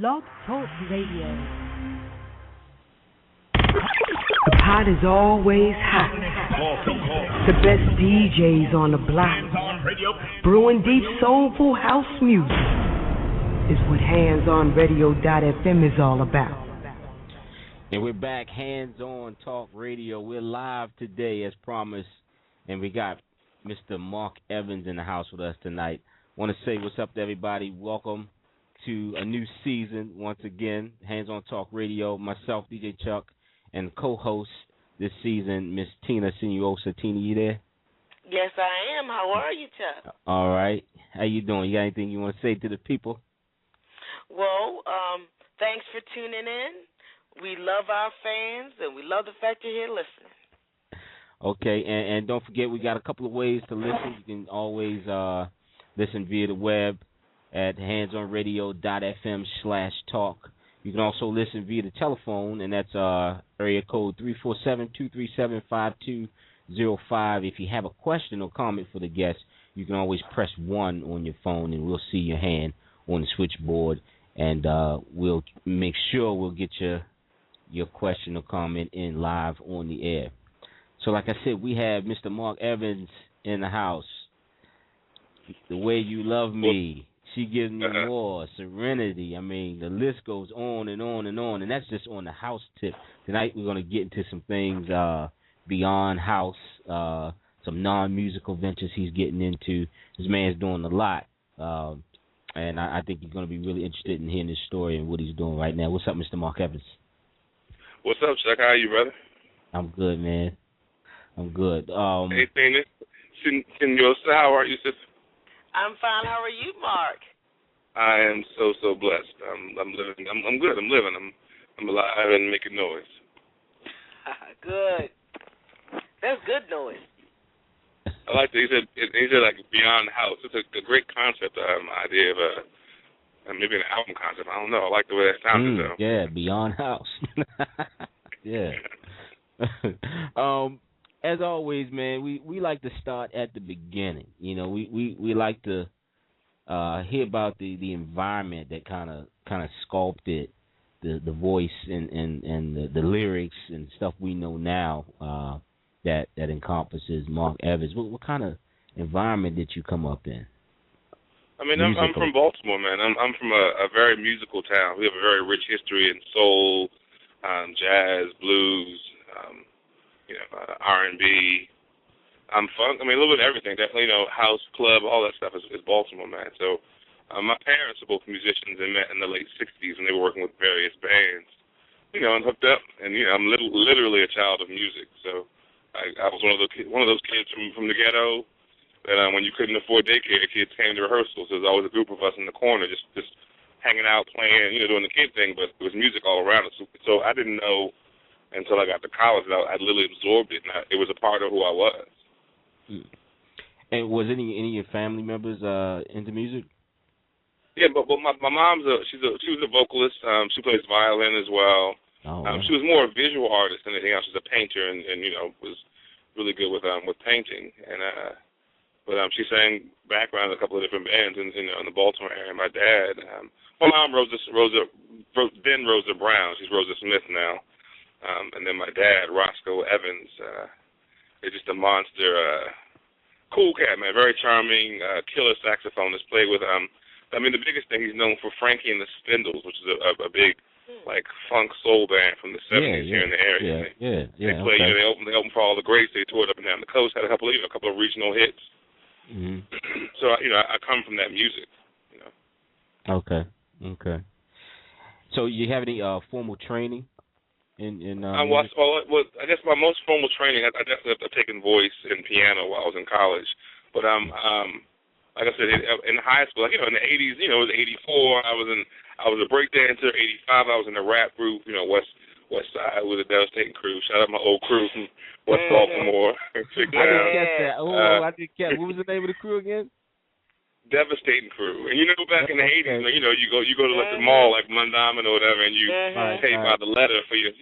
Blog Talk Radio. The pot is always hot. The best DJs on the block. Brewing deep, soulful house music is what handsonradio.fm is all about. And we're back, Hands On Talk Radio. We're live today as promised, and we got Mr. Marc Evans in the house with us tonight. Want to say what's up to everybody. Welcome to a new season once again, Hands On Talk Radio. Myself, DJ Chuck, and co-host this season, Miss Tina Sinuosa. Tina, you there? Yes, I am. How are you, Chuck? All right. How you doing? You got anything you want to say to the people? Well, thanks for tuning in. We love our fans, and we love the fact you're here listening. Okay, and don't forget, we got a couple of ways to listen. You can always listen via the web at handsonradio.fm/talk. You can also listen via the telephone, and that's area code 347-237-5205. If you have a question or comment for the guest, you can always press 1 on your phone, and we'll see your hand on the switchboard, and we'll make sure we'll get your question or comment in live on the air. So like I said, we have Mr. Marc Evans in the house. The Way You Love Me, She Gives Me More, Serenity. I mean, the list goes on and on and on, and that's just on the house tip. Tonight we're going to get into some things beyond house, some non-musical ventures he's getting into. This man's doing a lot, and I think you're going to be really interested in hearing his story and what he's doing right now. What's up, Mr. Marc Evans? What's up, Chuck? How are you, brother? I'm good, man. I'm good. Hey, Tina. Sinuosa, how are you, sister? I'm fine. How are you, Marc? I am so blessed. I'm living. I'm good. I'm living. I'm alive and making noise. Good. That's good noise. I like that. He said like beyond house. It's a great concept. Idea of maybe an album concept. I don't know. I like the way that sounded though. Yeah, beyond house. Yeah. As always, man, we like to start at the beginning. You know, we like to hear about the environment that kind of sculpted the voice and the lyrics and stuff we know now that encompasses Marc Evans. What kind of environment did you come up in? I mean, I'm from Baltimore, man. I'm from a very musical town. We have a very rich history in soul, jazz, blues. R&B, funk. I mean, a little bit of everything. Definitely, house, club, all that stuff is Baltimore, man. So my parents are both musicians and met in the late 60s, and they were working with various bands, and hooked up. And, I'm literally a child of music. So I was one of those kids from the ghetto that when you couldn't afford daycare, kids came to rehearsals. There was always a group of us in the corner just hanging out, playing, doing the kid thing, but there was music all around us. So I didn't know until I got to college, I literally absorbed it, and it was a part of who I was. And was any of your family members into music? Yeah, but my mom's she was a vocalist. She plays violin as well. Oh, wow. She was more a visual artist than anything else. She's a painter, and was really good with painting. And but she sang background in a couple of different bands in the Baltimore area. My dad, my mom Rosa Brown. She's Rosa Smith now. And then my dad, Roscoe Evans, is just a monster, cool cat, man, very charming, killer saxophonist. Played with, the biggest thing he's known for Frankie and the Spindles, which is a big, funk soul band from the 70s here in the area. Yeah. They play, okay. They opened for all the greats. They toured up and down the coast, had a couple of regional hits. Mm-hmm. So, I come from that music, Okay. So you have any formal training? I guess my most formal training, I definitely have taken voice and piano while I was in college. But like I said, in high school, in the 80s, it was 84. I was a breakdancer. 85, I was in a rap group. West Side with a Devastating crew. Shout out my old crew from West Baltimore. I didn't catch that. I didn't catch. What was the name of the crew again? Devastating crew. And back in the 80s, you go to the mall like Mondawmin or whatever, and you pay by the letter for your,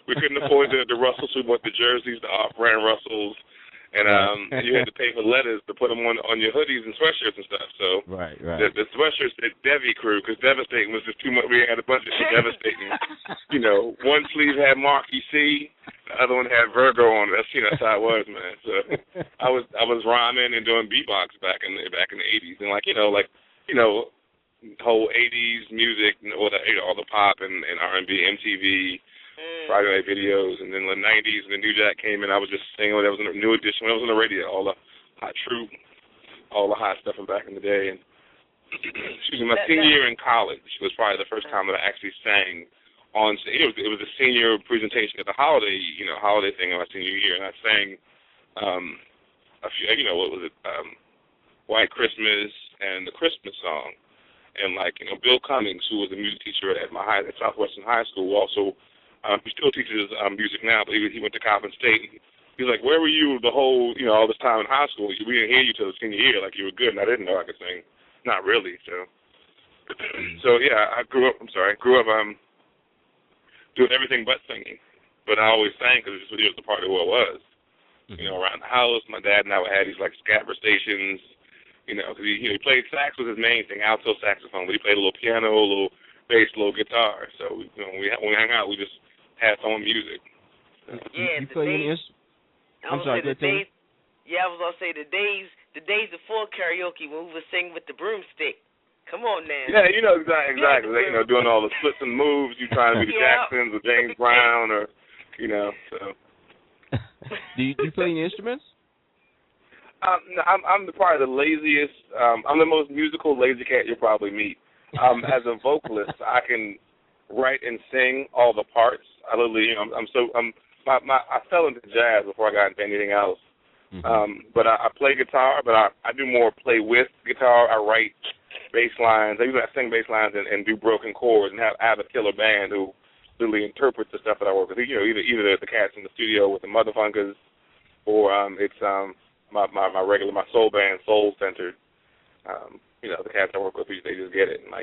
we couldn't afford the Russells. We bought the jerseys, the off-brand Russells, And you had to pay for letters to put them on your hoodies and sweatshirts and stuff. So right. The sweatshirt said Devi Crew because Devastating was just too much. We had a bunch of Devastating. One sleeve had Marc, the other one had Virgo on it. That's how it was, man. So I was rhyming and doing beatbox back in the 80s, and whole 80s music, all the pop and R&B, MTV. Friday night videos, and then the 90s, and the New Jack came in. I was just singing when there was a new edition, when I was on the radio, all the hot troop, all the hot stuff from back in the day. And my senior year in college was probably the first time that I actually sang on stage. It was a senior presentation at the holiday thing of my senior year, and I sang a few, what was it, White Christmas and the Christmas song. And Bill Cummings, who was a music teacher at at Southwestern High School, also. He still teaches music now, but he went to Coppin State. He's like, where were you the whole, all this time in high school? We didn't hear you till the senior year, like you were good, and I didn't know I could sing. Not really, so. So, yeah, I grew up doing everything but singing. But I always sang because it was the part of who I was. Around the house, my dad and I had these, scapper stations, because he played sax was his main thing, alto saxophone, but he played a little piano, a little bass, a little guitar. So, when we hung out, we just had on music. Yeah, you play any instrument? I'm sorry, I was gonna say the days before karaoke when we were singing with the broomstick. Come on now. Yeah, exactly. Doing all the splits and moves. You trying to be the Jacksons or James Brown or, So. Do you play any instruments? I'm probably the laziest. I'm the most musical lazy cat you'll probably meet. As a vocalist, I can write and sing all the parts. I literally, I fell into jazz before I got into anything else. But I play guitar, but I do more play with guitar. I write bass lines. I sing bass lines and do broken chords and have a killer band who literally interprets the stuff that I work with. Either the cats in the studio with the Motherfunkers, or it's my soul band, Soul Centered. The cats I work with, they just get it. And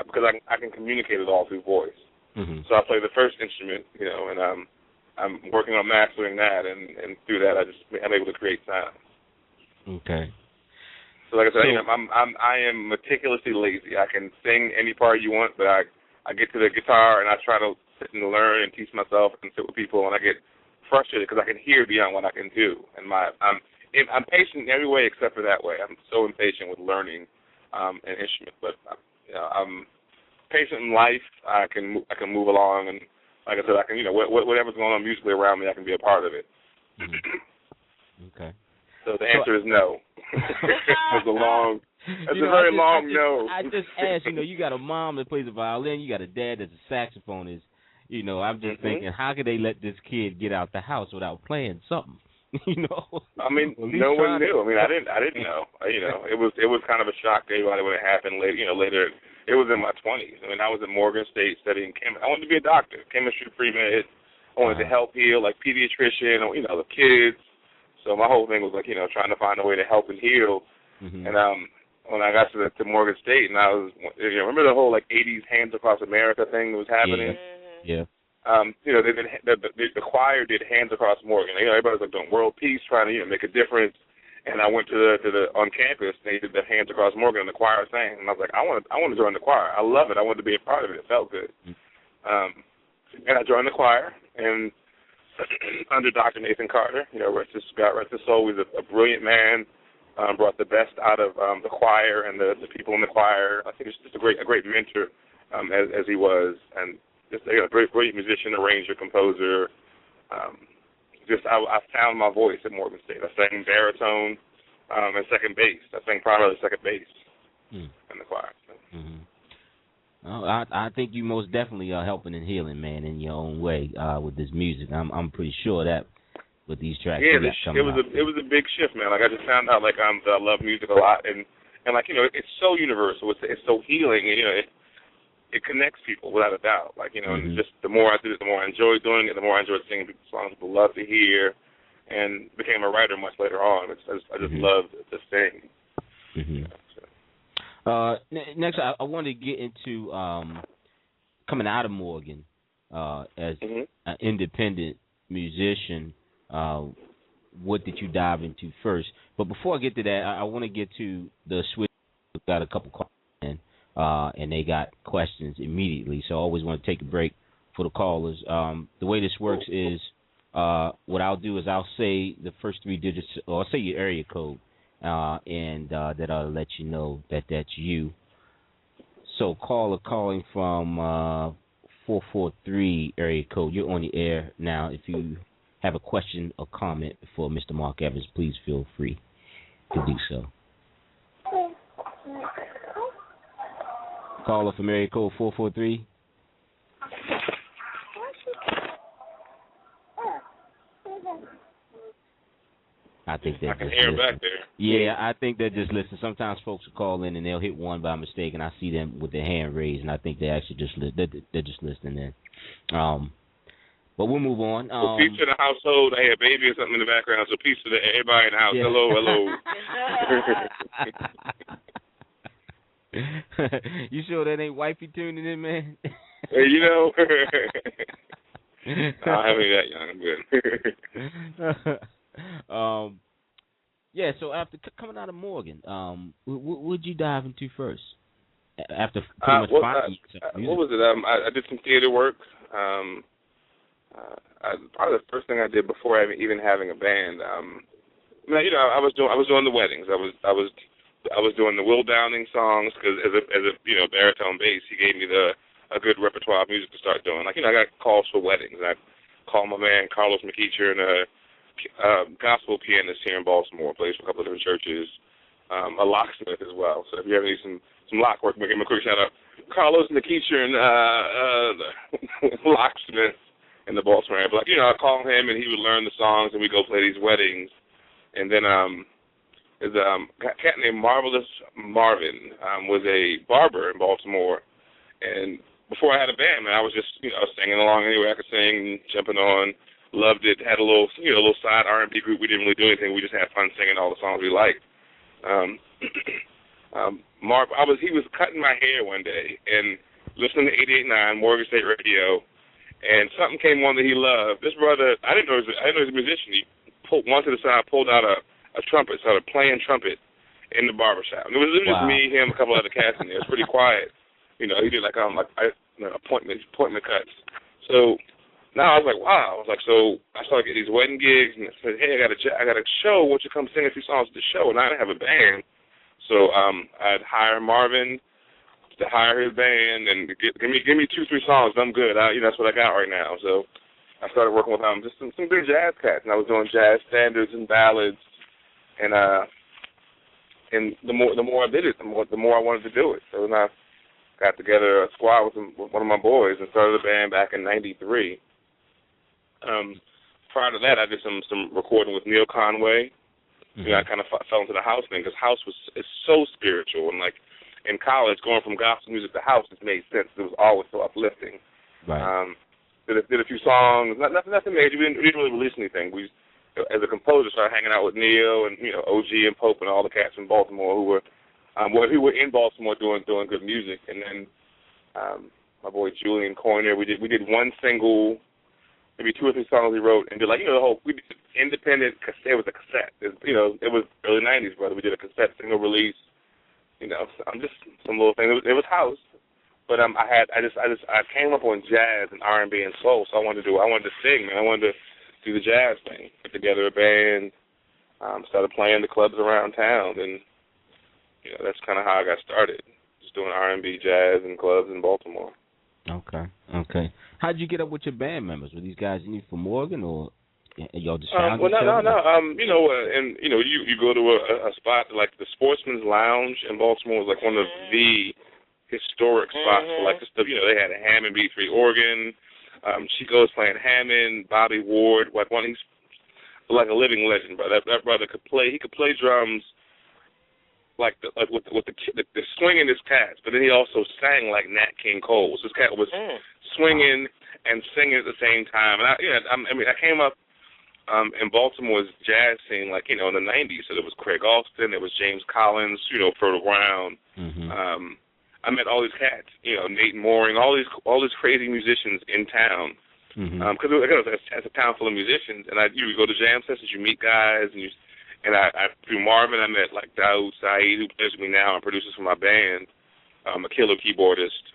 because I can communicate it all through voice. So I play the first instrument, and I'm working on mastering that, and through that I'm able to create sound. Okay. So like I said, I am meticulously lazy. I can sing any part you want, but I get to the guitar and I try to sit and learn and teach myself and sit with people, and I get frustrated because I can hear beyond what I can do. And I'm patient in every way except for that way. I'm so impatient with learning an instrument, but I'm patient in life. I can move along, and like I said, I can whatever's going on musically around me, I can be a part of it. Okay. So the answer is no. It's a very long no. I just asked. You got a mom that plays the violin. You got a dad that's a saxophonist. I'm just thinking, how could they let this kid get out the house without playing something? I mean, no one knew. I mean, I didn't know. It was kind of a shock to everybody when it happened later. It was in my 20s. I mean, I was at Morgan State studying chemistry. I wanted to be a doctor, chemistry, pre-med. I wanted to help heal, like pediatrician, the kids. So my whole thing was trying to find a way to help and heal. And when I got to Morgan State, and I was, remember the whole 80s Hands Across America thing that was happening? Yeah. The choir did Hands Across Morgan. Everybody was doing world peace, trying to make a difference. And I went to the on campus. And they did the Hands Across Morgan, and the choir sang. And I was like, I want to join the choir. I love it. I wanted to be a part of it. It felt good. And I joined the choir, and under Dr. Nathan Carter, rest his soul. He was a brilliant man. Brought the best out of the choir and the people in the choir. I think he's just a great mentor, as he was, and just a great musician, arranger, composer. I found my voice at Morgan State. I sang baritone and second bass. I sang primarily second bass in the choir. Oh, I think you most definitely are helping and healing, man, in your own way with this music. I'm pretty sure that with these tracks. Yeah, it was a big shift, man. I just found out I love music a lot, and it's so universal. It's so healing. It connects people without a doubt. And just the more I did it, the more I enjoyed doing it. The more I enjoyed singing people's songs people love to hear, and became a writer much later on. I just loved to sing. Next, I wanted to get into coming out of Morgan as an independent musician. what did you dive into first? But before I get to that, I want to get to the switch. We've got a couple calls in, and they got questions immediately. So I always want to take a break for the callers. The way this works is what I'll do is I'll say the first 3 digits, or I'll say your area code, and that I'll let you know that that's you. So caller calling from 443 area code, you're on the air now. If you have a question or comment for Mr. Mark Evans, please feel free to do so. Caller from area code 443. I think they're just listening. Back there. Yeah, I think they're just listening. Sometimes folks will call in and they'll hit one by mistake, and I see them with their hand raised, and I think they actually just they're just listening in. But we'll move on. Well, peace to the household. I hear a baby or something in the background, so peace to everybody in the house. Yeah. Hello. You sure that ain't wifey tuning in, man? Hey, you know. I haven't that young. I'm good. Yeah, so after coming out of Morgan, what would you dive into first? After pretty much 5 years. What was it? I did some theater work. Probably the first thing I did before even having a band. I was doing the weddings. I was doing the Will Downing songs because as a baritone bass, he gave me a good repertoire of music to start doing. I got calls for weddings. I called my man Carlos McEacher and a gospel pianist here in Baltimore, plays for a couple of different churches, a locksmith as well. So if you ever need some lock work, give him a quick shout out. Carlos McEacher and locksmith in the Baltimore area. But I call him and he would learn the songs and we go play these weddings. And then there's a cat named Marvelous Marvin was a barber in Baltimore. And before I had a band, man, I was just singing along anyway I could sing, jumping on. Loved it. Had a little side R&B group. We didn't really do anything. We just had fun singing all the songs we liked. Mark, he was cutting my hair one day and listening to 88.9 Morgan State Radio, and something came on that he loved. This brother, I didn't know he was a musician. He pulled one to the side, pulled out a trumpet, started playing trumpet in the barbershop. And it was just me, him, a couple other cats in there. It was pretty quiet. He did appointment cuts. So. Now I was like, wow. So I started getting these wedding gigs, and I said, hey, I got a show. Won't you come sing a few songs at the show? And I didn't have a band, so I'd hire Marvin to hire his band and give me 2-3 songs. I'm good. That's what I got right now. So I started working with just some good jazz cats, and I was doing jazz standards and ballads, and the more I did it, the more I wanted to do it. So then I got together a squad with one of my boys and started a band back in '93. Prior to that, I did some recording with Neil Conway. Mm-hmm. I kind of fell into the house thing because house is so spiritual, and like in college, going from gospel music to house just made sense. It was always so uplifting. Right. Did a few songs, nothing major. We didn't really release anything. We, as a composer, started hanging out with Neil and OG and Pope and all the cats in Baltimore who were in Baltimore doing good music. And then my boy Julian Coyner, we did one single. Maybe 2 or 3 songs we wrote, and did we did independent cassette. It was a cassette. It was early '90s, brother. We did a cassette single release. Just some little thing. It was house, but I came up on jazz and R&B and soul, so I wanted to sing, man. I wanted to do the jazz thing. Put together a band, started playing the clubs around town, and that's kind of how I got started. Just doing R&B, jazz, and clubs in Baltimore. Okay. How'd you get up with your band members? Were these guys you knew from Morgan, or y'all just found each other? No. You go to a spot like the Sportsman's Lounge in Baltimore was like one of the historic spots for like the stuff. They had a Hammond B3 organ. Chico's playing Hammond. Bobby Ward, he's like a living legend, bro. That brother could play. He could play drums. With the swinging his cats, but then he also sang like Nat King Cole. So his cat was swinging and singing at the same time. And I came up in Baltimore's jazz scene, in the '90s. So there was Craig Alston, there was James Collins, Fertile Brown. Mm-hmm. I met all these cats, Nate Mooring, all these crazy musicians in town Because again, it's a town full of musicians, and you go to jam sessions, you meet guys, and I through Marvin, I met like Daoud Saeed, who plays with me now and produces for my band, a killer keyboardist.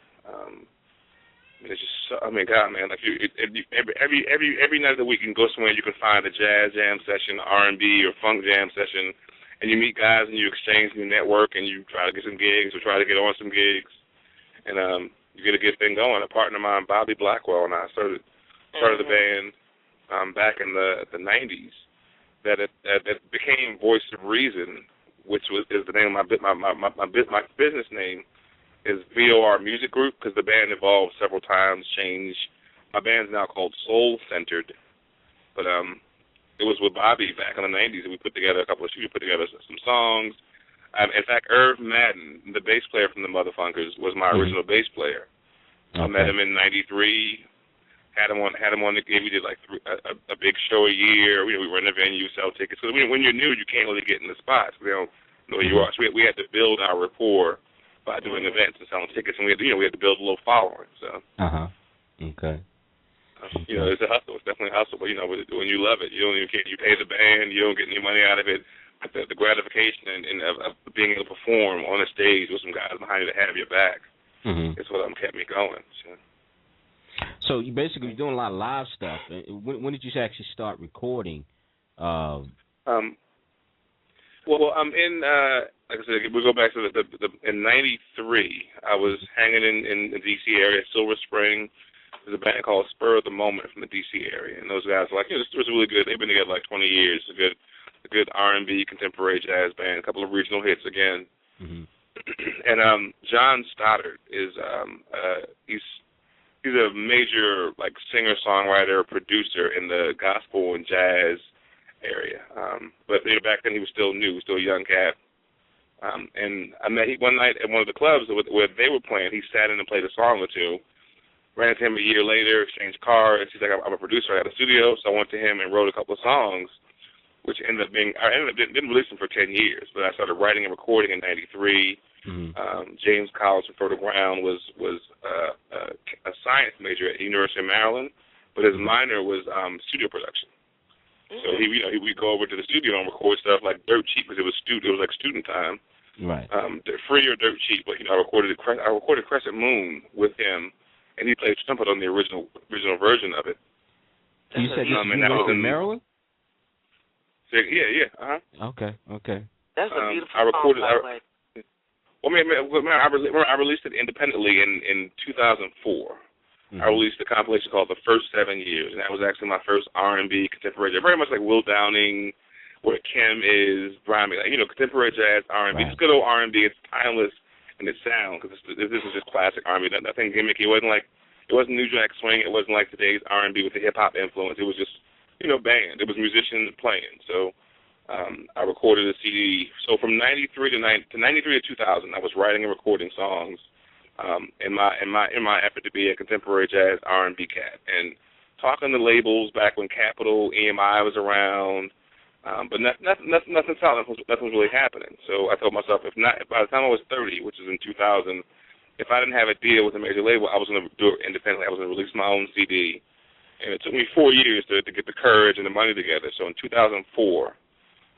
It's just, I mean, God, man, like every night of the week, you can go somewhere, you can find a jazz jam session, R&B or funk jam session, and you meet guys and you exchange and you network and you try to get some gigs or try to get on some gigs, and you get a good thing going. A partner of mine, Bobby Blackwell, and I started the band back in the 90s. That became Voice of Reason, which is the name of my business name. Is VOR Music Group, because the band evolved several times, changed. My band's now called Soul Centered, but it was with Bobby back in the 90s that we put together some songs. In fact, Irv Madden, the bass player from the Motherfunkers, was my original bass player. Okay. I met him in '93. Had him on the gig. We did like a big show a year. We were in a venue, sell tickets. So when you're new, you can't really get in the spots. We don't know who you are. So we had to build our rapport by doing events and selling tickets, and we had to build a little following. So. Okay. It's a hustle. It's definitely a hustle. But when you love it, you pay the band. You don't get any money out of it. But the gratification and of being able to perform on a stage with some guys behind you to have your back is what kept me going. So you basically doing a lot of live stuff. When did you actually start recording? Well, I'm in. Like I said, we go back to in '93. I was hanging in the D.C. area, Silver Spring. There's a band called Spur of the Moment from the D.C. area, and those guys were like, this was really good. They've been together like 20 years. A good R&B contemporary jazz band. A couple of regional hits again. And John Stoddard is he's a major like singer, songwriter, producer in the gospel and jazz area. But back then he was still new, still a young cat. And I met him one night at one of the clubs where they were playing. He sat in and played a song or two. Ran into him a year later, exchanged cards. He's like, I'm a producer. I got a studio, so I went to him and wrote a couple of songs, which I ended up didn't release them for 10 years. But I started writing and recording in '93. James Collins from Fertile Ground was a science major at the University of Maryland, but his minor was studio production. So we'd go over to the studio and record stuff like dirt cheap because it was like student time. Right. Free or dirt cheap, but I recorded Crescent Moon with him, and he played trumpet on the original version of it. You said this was in Maryland? Yeah. Okay. That's a beautiful I recorded. song, by the way. I released it independently in 2004. I released a compilation called The First 7 Years, and that was actually my first R&B contemporary, very much like Will Downing, where Kim is, Brian, contemporary jazz, R&B. Right. It's good old R&B. It's timeless in its sound because this is just classic R&B. Nothing gimmicky. It wasn't New Jack Swing. It wasn't like today's R&B with the hip hop influence. It was just band. It was musicians playing. So I recorded a CD. So from '93 to 2000, I was writing and recording songs. In my effort to be a contemporary jazz R&B cat, and talking to labels back when Capitol, EMI was around, but nothing solid, nothing was really happening. So I told myself, by the time I was 30, which is in 2000, if I didn't have a deal with a major label, I was going to do it independently. I was going to release my own CD, and it took me 4 years to get the courage and the money together. So in 2004,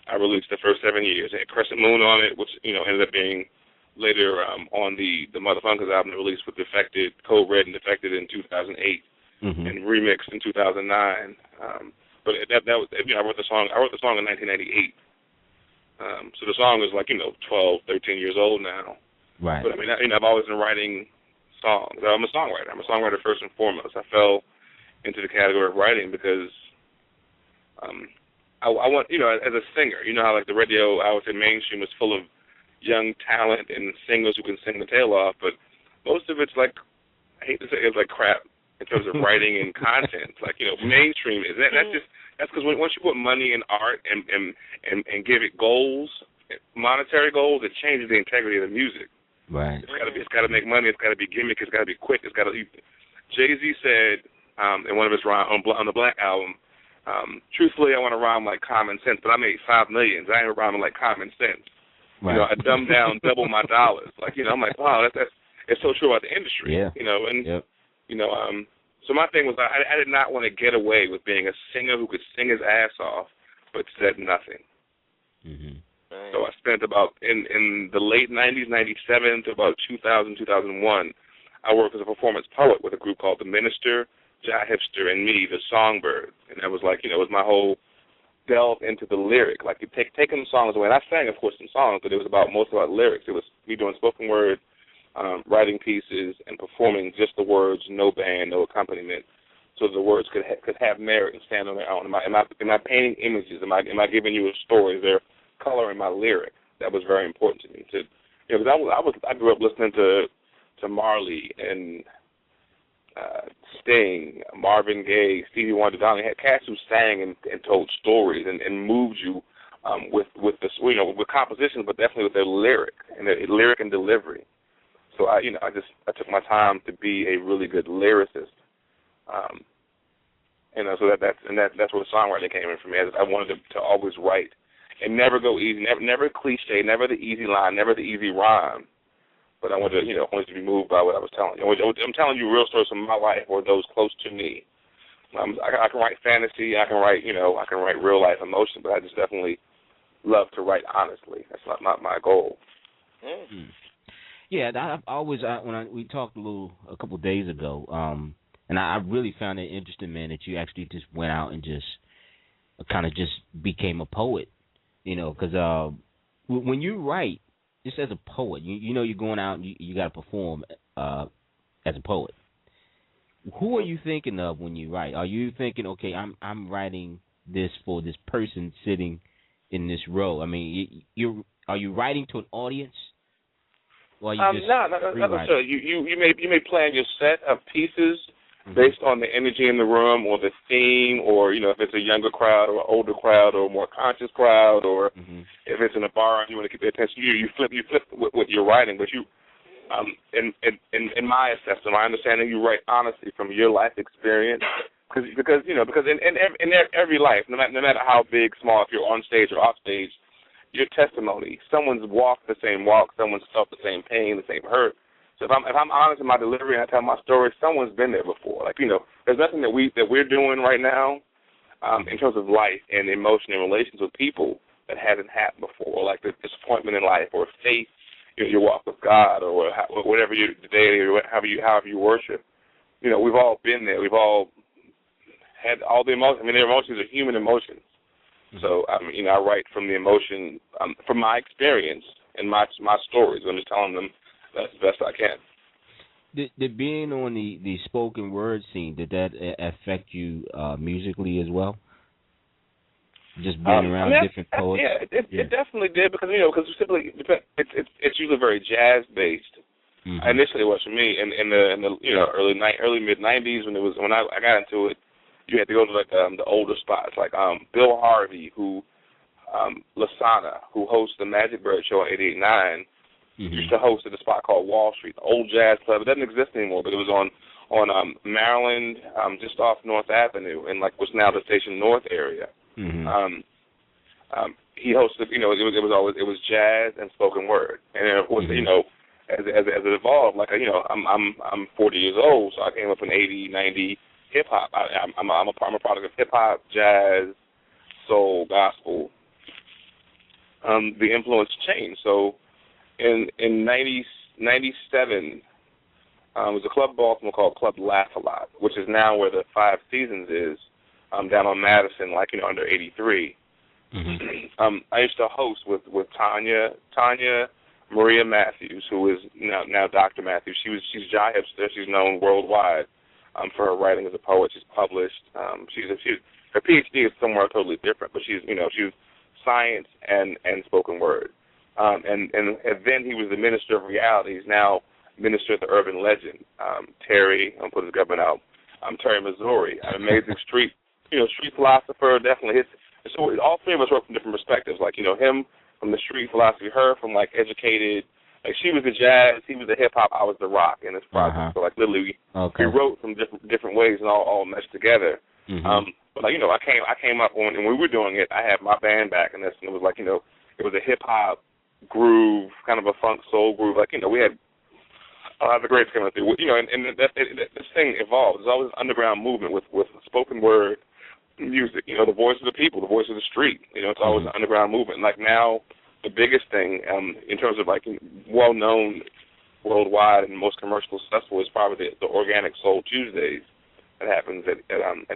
I released The First 7 Years. It had Crescent Moon on it, which ended up being later on the Motherfunkers album released with Defected, Code Red and Defected in 2008, and remixed in 2009. But that was I wrote the song in 1998. So the song is like 12, 13 years old now. Right. But I've always been writing songs. I'm a songwriter. I'm a songwriter first and foremost. I fell into the category of writing because I want as a singer, how like the radio, I would say mainstream is full of young talent and singers who can sing the tail off, but most of it's like, I hate to say it's like crap in terms of writing and content. Like mainstream is that's because once you put money in art and give it goals, monetary goals, it changes the integrity of the music. Right. It's got to make money. It's got to be gimmick. It's got to be quick. Jay-Z said in one of his rhymes on the Black album, truthfully, I want to rhyme like common sense, but I made $5 million. I ain't rhyming like common sense. Right. I dumbed down double my dollars. Like, I'm like, wow, that's it's so true about the industry. Yeah. So my thing was I did not want to get away with being a singer who could sing his ass off but said nothing. Mm-hmm. Right. So I spent about, in the late 90s, 97 to about 2000, 2001, I worked as a performance poet with a group called The Minister, Jai Hipster, and me, the Songbird. And that was like, it was my whole delve into the lyric. Like, you taking the songs away. And I sang, of course, some songs, but it was most about lyrics. It was me doing spoken word, writing pieces, and performing just the words, no band, no accompaniment, so the words could have merit and stand on their own. Am I painting images? Am I giving you a story? Is there color in my lyric? That was very important to me. Because I grew up listening to Marley and Sting, Marvin Gaye, Stevie Wonder, Donny. Had cats who sang and told stories and moved you with composition, but definitely with their lyric and delivery. So I took my time to be a really good lyricist. So that's where the songwriting came in for me. I wanted to always write and never go easy, never cliche, never the easy line, never the easy rhyme. But I wanted to be moved by what I was telling you. I'm telling you real stories from my life or those close to me. I can write fantasy, I can write real life emotion, but I just definitely love to write honestly. That's not my goal. Mm. Yeah, I've always we talked a couple of days ago, and I really found it interesting, man, that you actually just went out and just kind of just became a poet, because when you write, just as a poet, you're going out and you got to perform as a poet. Who are you thinking of when you write? Are you thinking, okay, I'm writing this for this person sitting in this row? I mean, are you writing to an audience? Or are you just not necessarily. You may plan your set of pieces based on the energy in the room or the theme, or if it's a younger crowd or an older crowd or a more conscious crowd, or if it's in a bar and you want to keep their attention, you flip what you're writing. But you, in my assessment, my understanding, you write honestly from your life experience, because in every life, no matter how big, small, if you're on stage or off stage, your testimony, someone's walked the same walk, someone's felt the same pain, the same hurt. So if I'm honest in my delivery and I tell my story, someone's been there before. Like, there's nothing that we're doing right now in terms of life and emotion and relations with people that hasn't happened before, like the disappointment in life or faith, your walk with God, or whatever your day, or however you worship. We've all been there. We've all had all the emotions. I mean, their emotions are human emotions. So I write from the emotion, from my experience and my stories. I'm just telling them that's the best I can. Did being on the spoken word scene, did that affect you musically as well? Just being around different poets. Yeah, it definitely did, because simply it's usually very jazz based. Initially, it was for me in the early mid '90s when I got into it. You had to go to the older spots, like Bill Harvey, Lasana, who hosts the Magic Bird Show on 88.9, used to host at a spot called Wall Street, the old jazz club. It doesn't exist anymore, but it was on Maryland, just off North Avenue, in what's now the Station North area. He hosted, it was jazz and spoken word, and then of course, as it evolved, I'm 40 years old, so I came up in 80, 90. Hip hop. I'm a product of hip hop, jazz, soul, gospel. The influence changed. So, in '97, was a club in Baltimore called Club Laugh A Lot, which is now where the Five Seasons is, down on Madison, under 83. I used to host with Tanya Maria Matthews, who is now Dr. Matthews. She's Jai Hipster. She's known worldwide for her writing as a poet. She's published. Her PhD is somewhere totally different, but she's science and spoken word. And then he was the minister of reality. He's now minister of the urban legend. Terry, I'm putting his government out. Terry Missouri, an amazing street philosopher. Definitely, so all three of us work from different perspectives. Him from the street philosophy, her from educated. She was the jazz, he was the hip hop, I was the rock in this project. So literally, we wrote from different ways and all meshed together. But I came up when we were doing it. I had my band back, and it was it was a hip hop groove, kind of a funk soul groove. We had the greats coming through. You know, and this thing evolves. There's always an underground movement with spoken word music. You know, the voice of the people, the voice of the street. You know, it's always an underground movement. Like now, the biggest thing in terms of like well-known worldwide and most commercial successful is probably the Organic Soul Tuesdays that happens at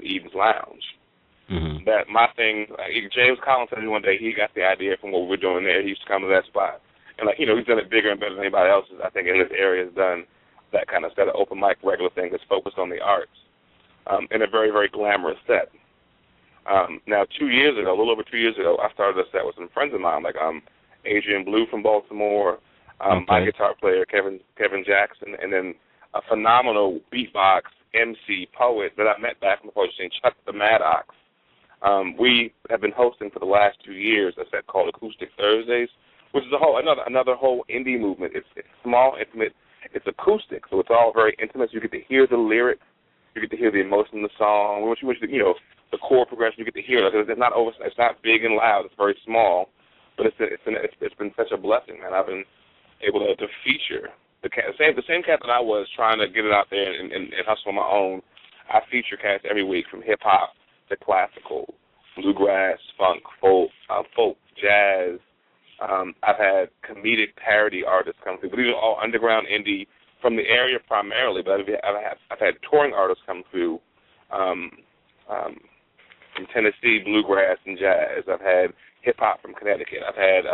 Eden's Lounge. Mm-hmm. That my thing, James Collins said one day he got the idea from what we were doing there. He used to come to that spot. And, like, you know, he's done it bigger and better than anybody else, I think, in this area has done that kind of set of open mic regular thing that's focused on the arts in a very, very glamorous set. Now, 2 years ago, a little over 2 years ago, I started a set with some friends of mine, like Adrian Blue from Baltimore, my guitar player, Kevin Jackson, and then a phenomenal beatbox MC poet that I met back in the poetry scene, Chuck the Maddox. We have been hosting for the last 2 years a set called Acoustic Thursdays, which is another whole indie movement. It's small, intimate, it's acoustic, so it's all very intimate. So you get to hear the lyrics, you get to hear the emotion in the song, which you know, the chord progression. You get to hear it. It's not big and loud. It's very small, but it's been such a blessing, man. I've been able to feature the same cat that I was trying to get it out there and hustle on my own. I feature cats every week from hip hop to classical, bluegrass, funk, folk, jazz. I've had comedic parody artists come through, but these are all underground indie from the area primarily. But I've had touring artists come through from Tennessee, bluegrass and jazz. I've had hip hop from Connecticut. I've had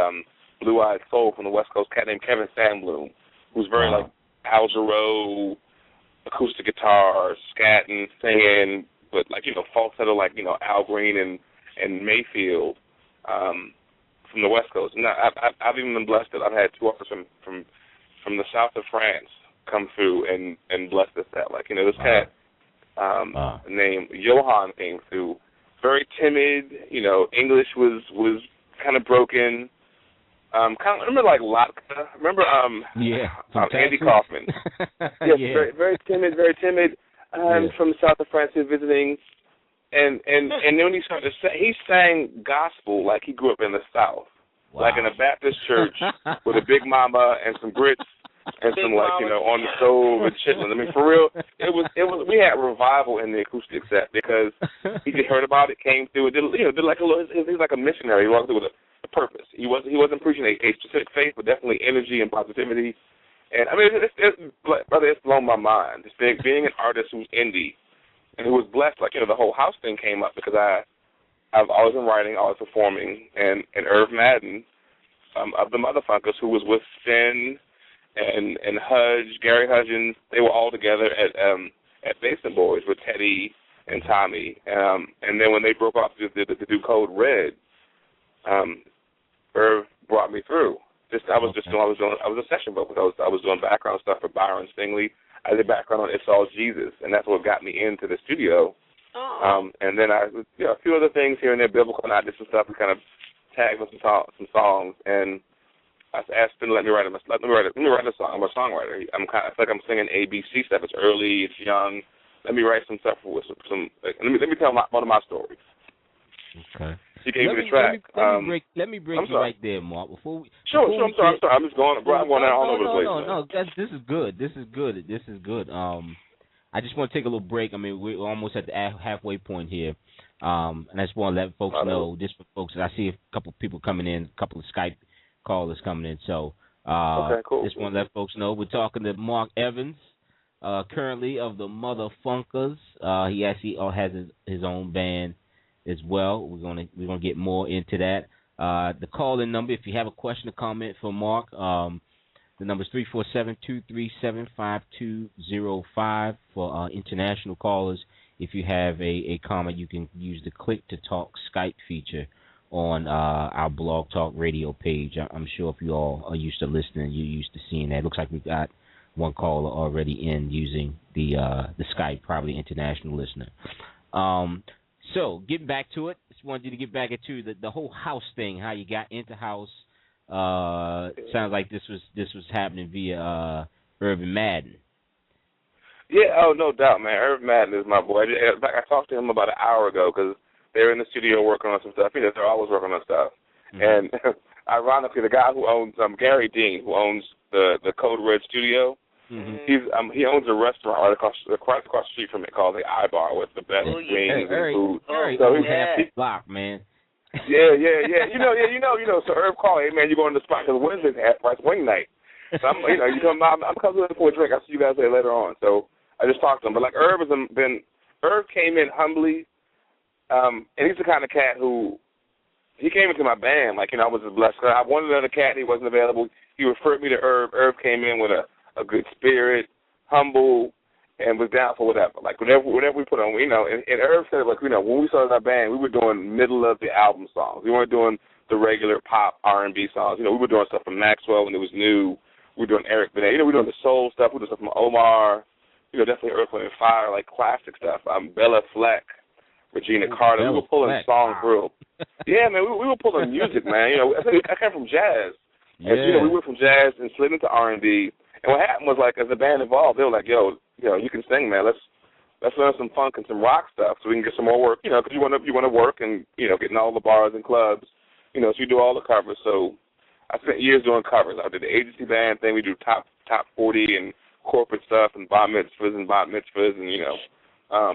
Blue Eyed Soul from the West Coast, cat named Kevin Sandbloom, who's very like Al Jarreau, acoustic guitar, scatting, singing, but like, you know, falsetto like, you know, Al Green and Mayfield. From the West Coast. Now, I've even been blessed that I've had two artists from the south of France come through and bless this set. Like, you know, this cat named Johan came through, very timid. You know, English was kind of broken. Remember like Latka? Remember Andy Kaufman? Yes, yeah. Very timid, from the south of France visiting. And then when he started to say, he sang gospel like he grew up in the South, like in a Baptist church with a big mama and some grits and some like, you know, on the stove and chitlins. I mean, for real, it was. We had revival in the acoustic set because he just heard about it, came through, did like a little. He's like a missionary. He walked through with a purpose. He wasn't preaching a specific faith, but definitely energy and positivity. And I mean, brother, it's blown my mind. Just being an artist who's indie. And who was blessed, like, you know, the whole house thing came up because I've always been writing, always performing, and Irv Madden of the Motherfunkers, who was with Finn and Hudge, Gary Hudgens, they were all together at Basin Boys with Teddy and Tommy, and then when they broke off to do Code Red, Irv brought me through. I was a session vocalist. I was doing background stuff for Byron Stingley. I did background on It's All Jesus, and that's what got me into the studio. And then I, you know, a few other things here and there, biblical, and I did some stuff and kind of tagged with some songs. And I asked him to let me write a song. I'm a songwriter. I feel like I'm singing ABC stuff. It's early, it's young. Let me write some stuff with some. Let me tell one of my stories. Okay. She gave me the track. Let me break you right there, Mark. Sure. I'm sorry. I'm just going. I'm going all over the place. No. This is good. This is good. I just want to take a little break. I mean, we're almost at the halfway point here, and I just want to let folks know. This for folks. I see a couple of people coming in, a couple of Skype callers coming in. So, okay, cool. Just want to let folks know we're talking to Marc Evans, currently of the Motherfunkers. He actually has his own band as well. We're gonna get more into that. The call-in number, if you have a question or comment for Marc, the number is 347-237-5205 for international callers. If you have a comment, you can use the Click to Talk Skype feature on our Blog Talk Radio page. I'm sure if you all are used to listening, you're used to seeing that. It looks like we've got one caller already in using the Skype, probably international listener. So, getting back to it, just wanted you to get back into the whole house thing, how you got into house. Sounds like this was happening via Irvin Madden. Yeah, oh, no doubt, man. Irvin Madden is my boy. In fact, I talked to him about an hour ago because they're in the studio working on some stuff. You know, they're always working on stuff. Mm-hmm. And ironically, the guy who owns Gary Dean, who owns the Code Red studio, He owns a restaurant right across the street from it called the I-Bar with the best wings and food. So he's half the block, man. Yeah. You know. So Herb called, hey man, you going to the spot because Wednesday's half price wing night. So I'm coming for a drink. I'll see you guys there later on. So I just talked to him, but like Herb came in humbly, and he's the kind of cat who he came into my band like I was blessed. I wanted another cat, and he wasn't available. He referred me to Herb. Herb came in with a good spirit, humble, and was down for whatever. Like whatever we put on, and Herb said like when we started our band, we were doing middle of the album songs. We weren't doing the regular pop R&B songs. We were doing stuff from Maxwell when it was new. We were doing Eric Benet. We were doing the soul stuff. We were doing stuff from Omar. Definitely Earth, Wind & Fire, like classic stuff. Bella Fleck, Regina Carter. We were pulling songs through. Yeah, man, we were pulling music, man. I came from jazz. And, we went from jazz and slid into R&B. And what happened was, like, as the band evolved, they were like, yo, you can sing, man. Let's learn some funk and some rock stuff so we can get some more work, because you want to work and, get in all the bars and clubs, so you do all the covers. So I spent years doing covers. I did the agency band thing. We do top 40 and corporate stuff and bar mitzvahs and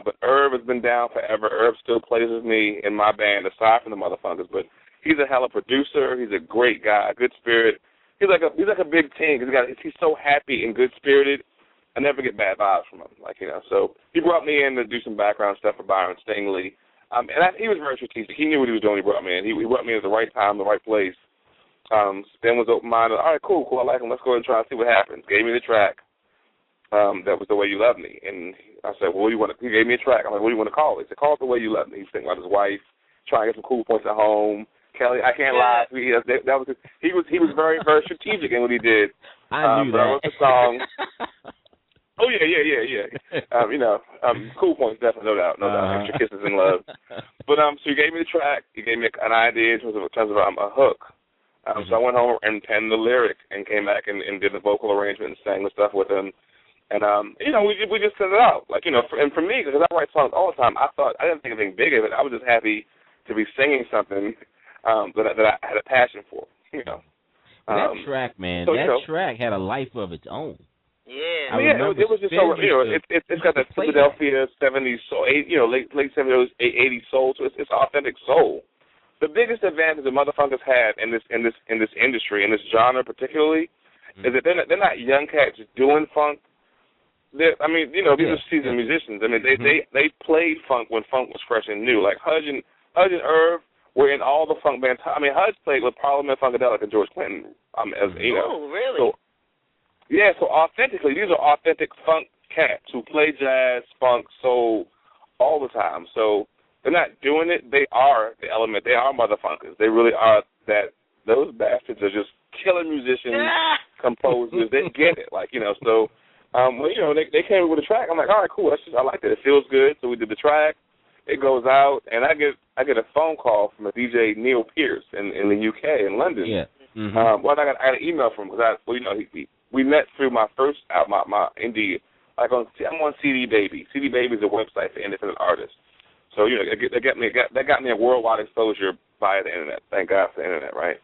but Herb has been down forever. Herb still plays with me in my band aside from the Motherfunkers, but he's a hell of a producer. He's a great guy, good spirit. He's like a big team. He's so happy and good spirited. I never get bad vibes from him, So he brought me in to do some background stuff for Byron Stingley, he was very strategic. He knew what he was doing. He brought me in. He brought me in at the right time, the right place. Stan was open-minded. All right, cool. I like him. Let's go ahead and try and see what happens. Gave me the track. That was The Way You Love Me. And I said, well, what do you want? He gave me a track. I'm like, what do you want to call it? He said, call it The Way You Love Me. He was thinking about his wife, trying to get some cool points at home. Kelly, I can't lie. He was very, very strategic in what he did. I knew that. I wrote the song. Oh, yeah. Cool points, definitely, no doubt. Extra kisses and love. But so he gave me the track. He gave me an idea in terms of a hook. So I went home and penned the lyric and came back and did the vocal arrangement and sang the stuff with him. And, we just sent it out. Like, and for me, because I write songs all the time, I didn't think anything big of it. I was just happy to be singing something that I had a passion for, That track, man, track had a life of its own. Yeah. It was just so, it's got that Philadelphia 70s soul, late 70s, 80s soul, so it's authentic soul. The biggest advantage the Motherfunkers had in this industry, in this genre particularly, is that they're not young cats doing funk. These are seasoned musicians. They played funk when funk was fresh and new. Like Hudge and Irv were in all the funk bands. Hudge played with Parliament Funkadelic and George Clinton. Oh, really? So authentically, these are authentic funk cats who play jazz, funk, soul all the time. So they're not doing it. They are the element. They are Motherfunkers. They really are that. Those bastards are just killer musicians, composers. They get it. So they came with a track. I'm like, all right, cool. I like it. It feels good. So we did the track. It goes out, and I get a phone call from a DJ, Neil Pierce, in the UK, in London. Yeah. Mm-hmm. I got an email from him because we met through my first album, my indie. I'm on CD Baby. CD Baby is a website for independent artists. So that got me a worldwide exposure via the internet. Thank God for the internet, right?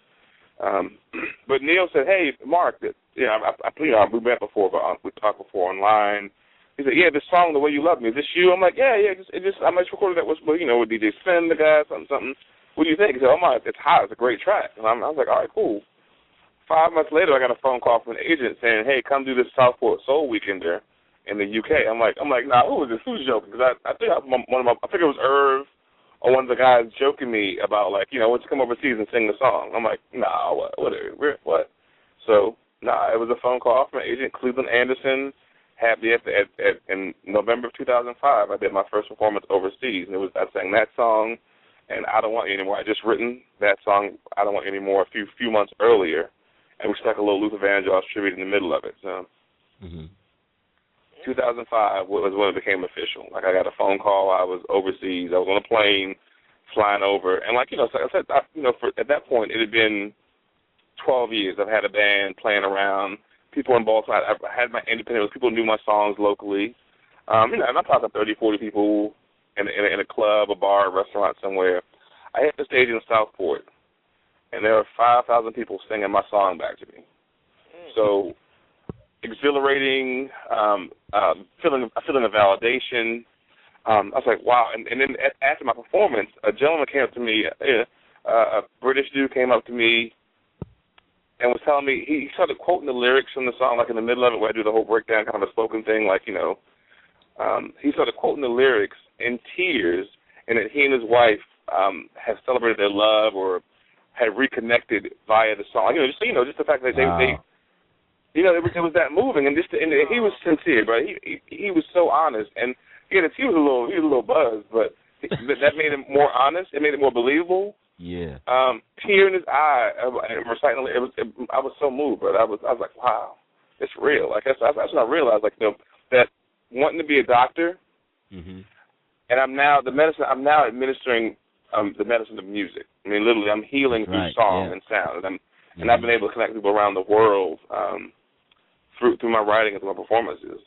But Neil said, "Hey, Mark, we met before, but we talked before online." He said, "Yeah, this song, The Way You Love Me, is this you?" I'm like, "Yeah. I just recorded that with DJ Spin, the guy, something. What do you think?" He said, "Oh my, it's hot. It's a great track." And I was like, "All right, cool." 5 months later, I got a phone call from an agent saying, "Hey, come do this Southport Soul Weekender in the UK." I'm like, nah, who is this? Who's joking? Because I think I think it was Irv or one of the guys joking me about let's come overseas and sing the song. I'm like, nah, what? So, it was a phone call from an agent, Cleveland Anderson. In November of 2005, I did my first performance overseas, and I sang that song, and I Don't Want You Anymore. I just written that song, I Don't Want You Anymore, a few months earlier, and we stuck a little Luther Vandross tribute in the middle of it. So, 2005 was when it became official. Like I got a phone call. I was overseas. I was on a plane, flying over, and so I said, at that point, it had been 12 years. I've had a band playing around. People in Baltimore. I had my independent. People knew my songs locally. And I'm talking 30, 40 people in a club, a bar, a restaurant somewhere. I hit the stage in Southport, and there were 5,000 people singing my song back to me. So exhilarating, feeling of validation. I was like, wow. And then after my performance, a gentleman came up to me, a British dude came up to me and was telling me, he started quoting the lyrics from the song, like in the middle of it where I do the whole breakdown, kind of a spoken thing, like, you know. He started quoting the lyrics in tears, and that he and his wife have celebrated their love or had reconnected via the song. Just the fact that they it was that moving, and he was sincere, but he was so honest, and he was a little buzzed, but that made him more honest. It made it more believable. Yeah. Tear in his eye, reciting I was so moved, but I was like, wow, it's real. Like that's when I realized, like, that wanting to be a doctor, and I'm now administering the medicine of music. I mean, literally, I'm healing through song and sound, and I've been able to connect people around the world through my writing and through my performances.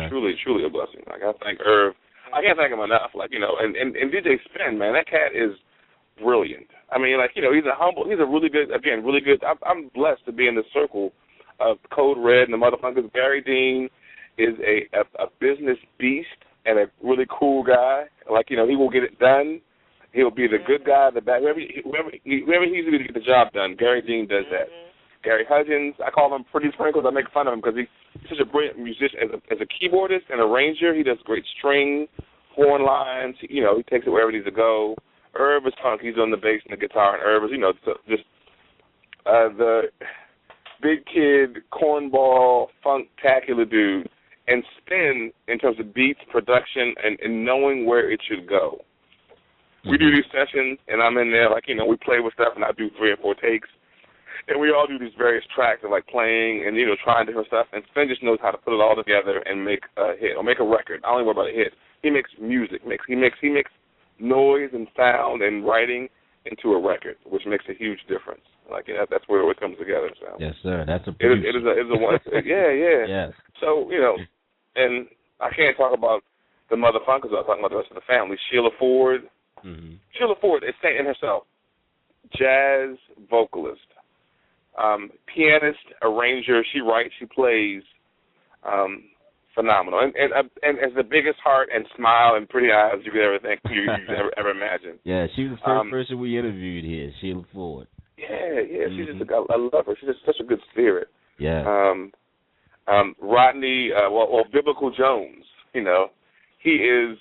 Truly a blessing. Like, I thank Irv. I can't thank him enough. Like, and DJ Spin, man, that cat is brilliant. I mean, like, he's a really good. I'm blessed to be in the circle of Code Red and the Motherfunkers. Gary Dean is a business beast and a really cool guy. Like, he will get it done. He'll be the good guy, the bad. Whoever he needs to be to get the job done, Gary Dean does that. Gary Hudgens, I call him Pretty Sprinkles. I make fun of him because he's such a brilliant musician. As a keyboardist and arranger, he does great string, horn lines. He takes it wherever he needs to go. Irv is funk. He's on the bass and the guitar, and Irv is, just the big kid, cornball, funk-tacular dude. And Spin, in terms of beats, production, and knowing where it should go. We do these sessions, and I'm in there, like, we play with stuff, and I do 3 or 4 takes. And we all do these various tracks of, like, playing and, trying different stuff. And Spin just knows how to put it all together and make a hit or make a record. I don't even worry about a hit. He makes music. He makes noise and sound and writing into a record, which makes a huge difference. Like, that's where it comes together. So. Yes, sir. That's a it is a one. Yeah. Yes. So, and I can't talk about the Motherfunkers without talking about the rest of the family. Sheila Ford. Sheila Ford is saying herself, jazz vocalist, pianist, arranger. She writes, she plays, phenomenal, and has the biggest heart and smile and pretty eyes you could ever think you ever imagine. Yeah, she was the first person we interviewed here, Sheila Ford. Yeah. She's just I love her. She's just such a good spirit. Yeah. Rodney, Biblical Jones. He is.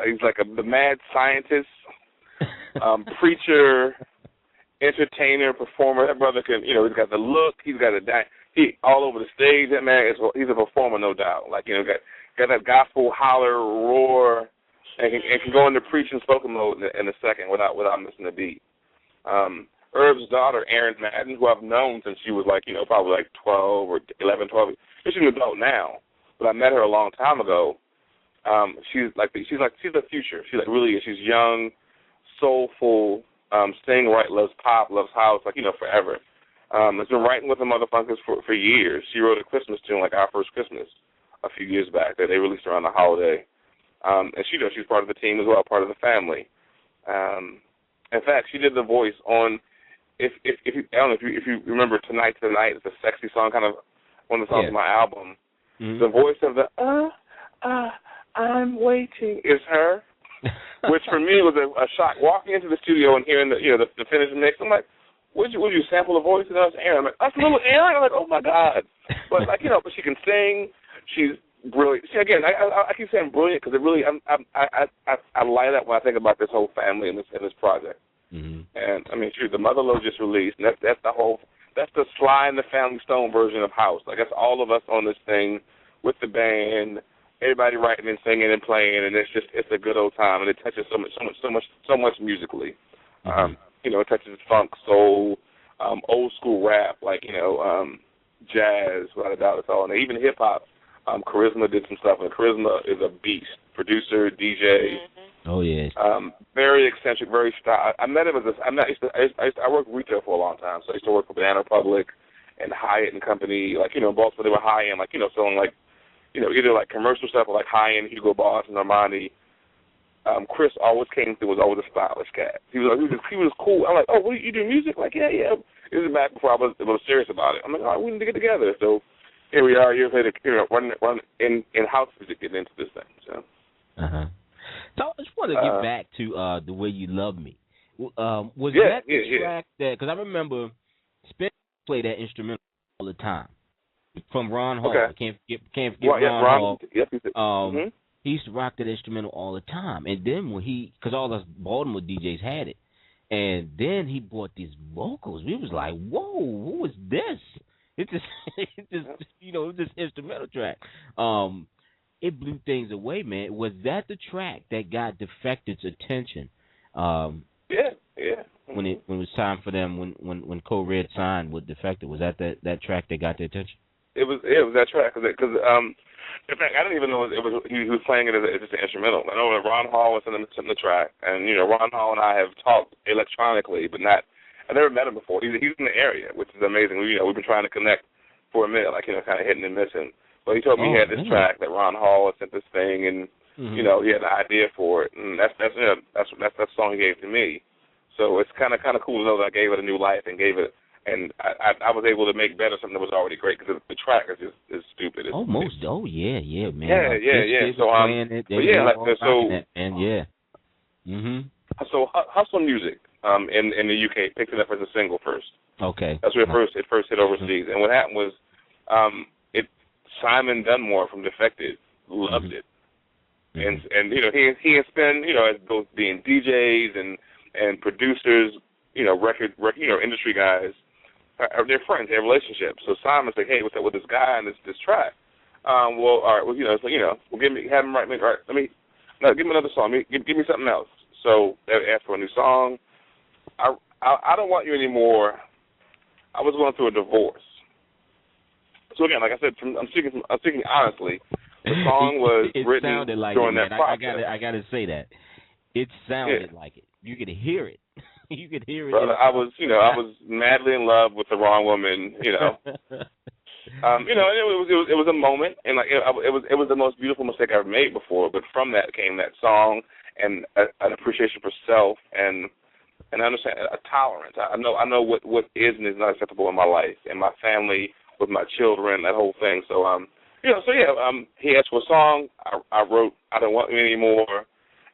He's like the mad scientist, preacher, entertainer, performer. That brother can, he's got the look. He's got he all over the stage. That man he's a performer, no doubt. Like, got that gospel holler, roar, and can go into preaching spoken mode in a second without missing a beat. Irv's daughter, Erin Madden, who I've known since she was probably 12 or 11, 12. She's an adult now, but I met her a long time ago. She's the future. She really is. She's young, soulful, sing right, loves pop, loves house, forever. Has been writing with the Motherfunkers for years. She wrote a Christmas tune, like Our First Christmas, a few years back that they released around the holiday. And she's part of the team as well, part of the family. In fact, she did the voice on if you remember Tonight, it's a sexy song, kind of one of the songs on my album. The voice of the I'm waiting is her, which for me was a shock. Walking into the studio and hearing the finished mix, I'm like, would you sample a voice? And I was Aaron. I'm like, that's a little Aaron. I'm like, oh my God. But but she can sing. She's brilliant. See, again, I keep saying brilliant because it really I light up when I think about this whole family and this project. And I mean, shoot, the Mother Lode just released, and that's the Sly and the Family Stone version of house. Like, that's all of us on this thing with the band. Everybody writing and singing and playing, and it's a good old time, and it touches so much musically. It touches funk, soul, old school rap, jazz, without a doubt, it's all, and even hip hop. Charisma did some stuff, and Charisma is a beast, producer, DJ. Oh yeah. Very eccentric, very style. I met him I worked retail for a long time, so I used to work for Banana Republic and Hyatt and Company, in Baltimore. They were high end, selling either commercial stuff or high-end Hugo Boss and Armani. Chris always came through, was always a stylish cat. He was cool. I'm like, oh, what, you do music? Like, yeah. This is back before I was a little serious about it. I'm like, oh, we need to get together. So here we are, years later, running in house music, getting into this thing. So. So I just want to get back to The Way You Love Me. Was that the track that? Because I remember Spencer played that instrumental all the time from Ron Hall. Okay. Can't forget Ron Hall. Yep. He used to rock that instrumental all the time, and then when because all us Baltimore DJs had it, and then he brought these vocals. We was like, whoa, what was this? It's just this instrumental track. It blew things away, man. Was that the track that got Defected's attention? Yeah. When it was time for them, when Code Red signed with Defected, was that track that got their attention? It was that track because in fact I didn't even know he was playing it as just an instrumental. I know that Ron Hall was in the track, and Ron Hall and I have talked electronically, but not. I never met him before. He's in the area, which is amazing. We've been trying to connect for a minute, like kind of hitting and missing. But he told me he had this track that Ron Hall had sent this thing, and he had the idea for it, and that's the song he gave to me. So it's kind of cool to know that I gave it a new life and gave it, and I was able to make better something that was already great because the track is stupid. It's, man. Yeah. So Hustle Music in the UK picked it up as a single first. Okay. That's where it first hit overseas, and what happened was Simon Dunmore from Defected loved it, and he and Spin as both being DJs and producers, record industry guys, they're friends, they have relationships. So Simon's like, hey, what's up with this guy and this track? Well, all right, well, have him write me. All right, give me another song. Give me something else. So they asked for a new song. I Don't Want You Anymore. I was going through a divorce. So again, like I said, I'm speaking honestly. The song was written during that process. I gotta say that it sounded like it. You could hear it. You could hear it. Brother, I was madly in love with the wrong woman. And it was a moment, and like it was the most beautiful mistake I've ever made before. But from that came that song and an appreciation for self and I understand a tolerance. I know what is and is not acceptable in my life and my family, with my children, that whole thing. So he asked for a song. I wrote I Don't Want You Anymore,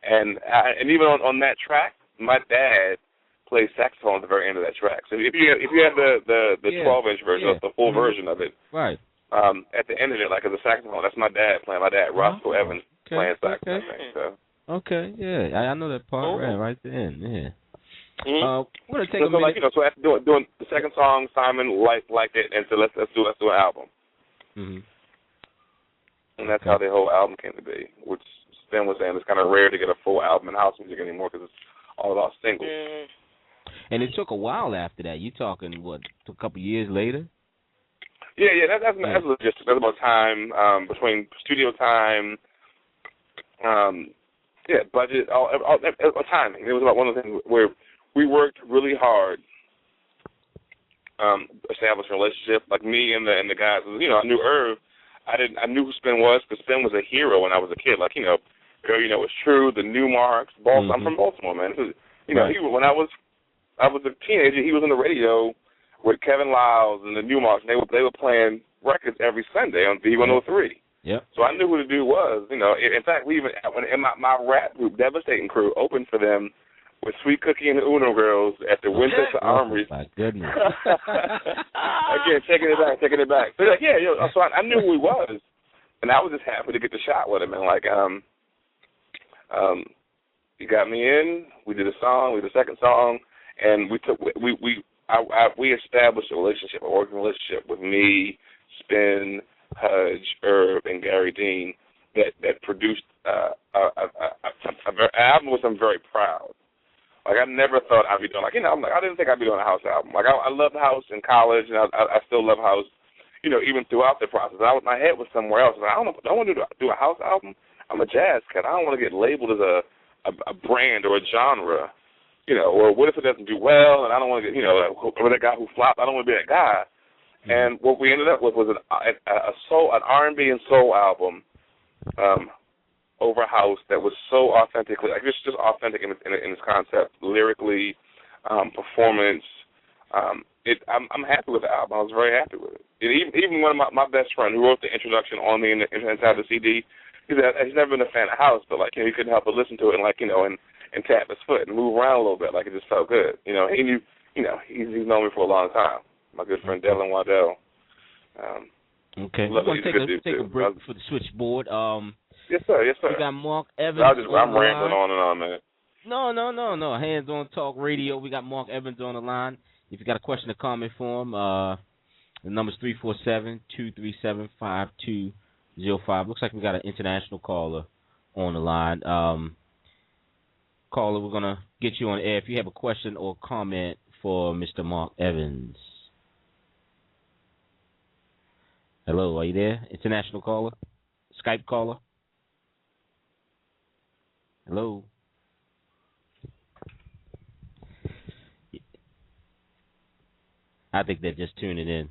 and even on that track, my dad plays saxophone at the very end of that track. So if you have the 12-inch version, the full version of it, right? At the end of it, like as a saxophone, that's my dad playing. My dad, Roscoe Evans, playing saxophone. I know that part right at the end. Yeah. We're gonna take a minute. So after doing the second song, Simon liked it, and so let's do an album. And that's how the whole album came to be. Which Stan was saying it's kind of rare to get a full album in house music anymore because it's all about singles. And it took a while after that. You talking a couple of years later? Yeah. That's logistics. That's about time between studio time. Budget, all timing. It was about one of the things where we worked really hard, establishing a relationship. Like me and the guys, I knew Irv. I knew who Spin was because Spin was a hero when I was a kid. Like Girl, It's True, the New Marks. I'm from Baltimore, man. Right. When I was a teenager, he was on the radio with Kevin Lyles and the New Marks. And they were playing records every Sunday on B103. Yep. So I knew who the dude was. In fact, we even in my rap group, Devastating Crew, opened for them with Sweet Cookie and the Uno Girls at the Winchester Armory. My goodness. Again, taking it back. So so I knew who he was, and I was just happy to get the shot with him. And like, he got me in. We did a song. We did a second song, and we established a relationship, a working relationship with me, Spin, Hudge, Herb, and Gary Dean that produced an album which I'm very proud. Like I never thought I'd be doing I didn't think I'd be doing a house album. Like I loved house in college, and I still love house, even throughout the process. My head was somewhere else. I don't want to do a house album. I'm a jazz cat. I don't want to get labeled as a brand or a genre, or what if it doesn't do well, and I don't want to get, or that guy who flopped. I don't want to be that guy. And what we ended up with was an R&B and soul album, over house that was so authentically, like just authentic in its concept, lyrically, performance. I'm happy with the album. I was very happy with it. And even one of my best friend who wrote the introduction on the inside the CD, he said he's never been a fan of house, but like, you know, he couldn't help but listen to it and like, you know, and tap his foot and move around a little bit. Like, it just felt good. You know, he knew, you know, he's known me for a long time. My good friend Dylan Waddell. Okay, we're going to take a break for the switchboard. Yes, sir. Yes, sir. We got Marc Evans. I'm rambling on and on, man. No. Hands on Talk Radio. We got Marc Evans on the line. If you got a question or comment for him, the number's 347-237-5205. Looks like we got an international caller on the line. Caller, we're going to get you on air if you have a question or comment for Mr. Marc Evans. Hello, are you there? International caller? Skype caller? Hello? I think they're just tuning in.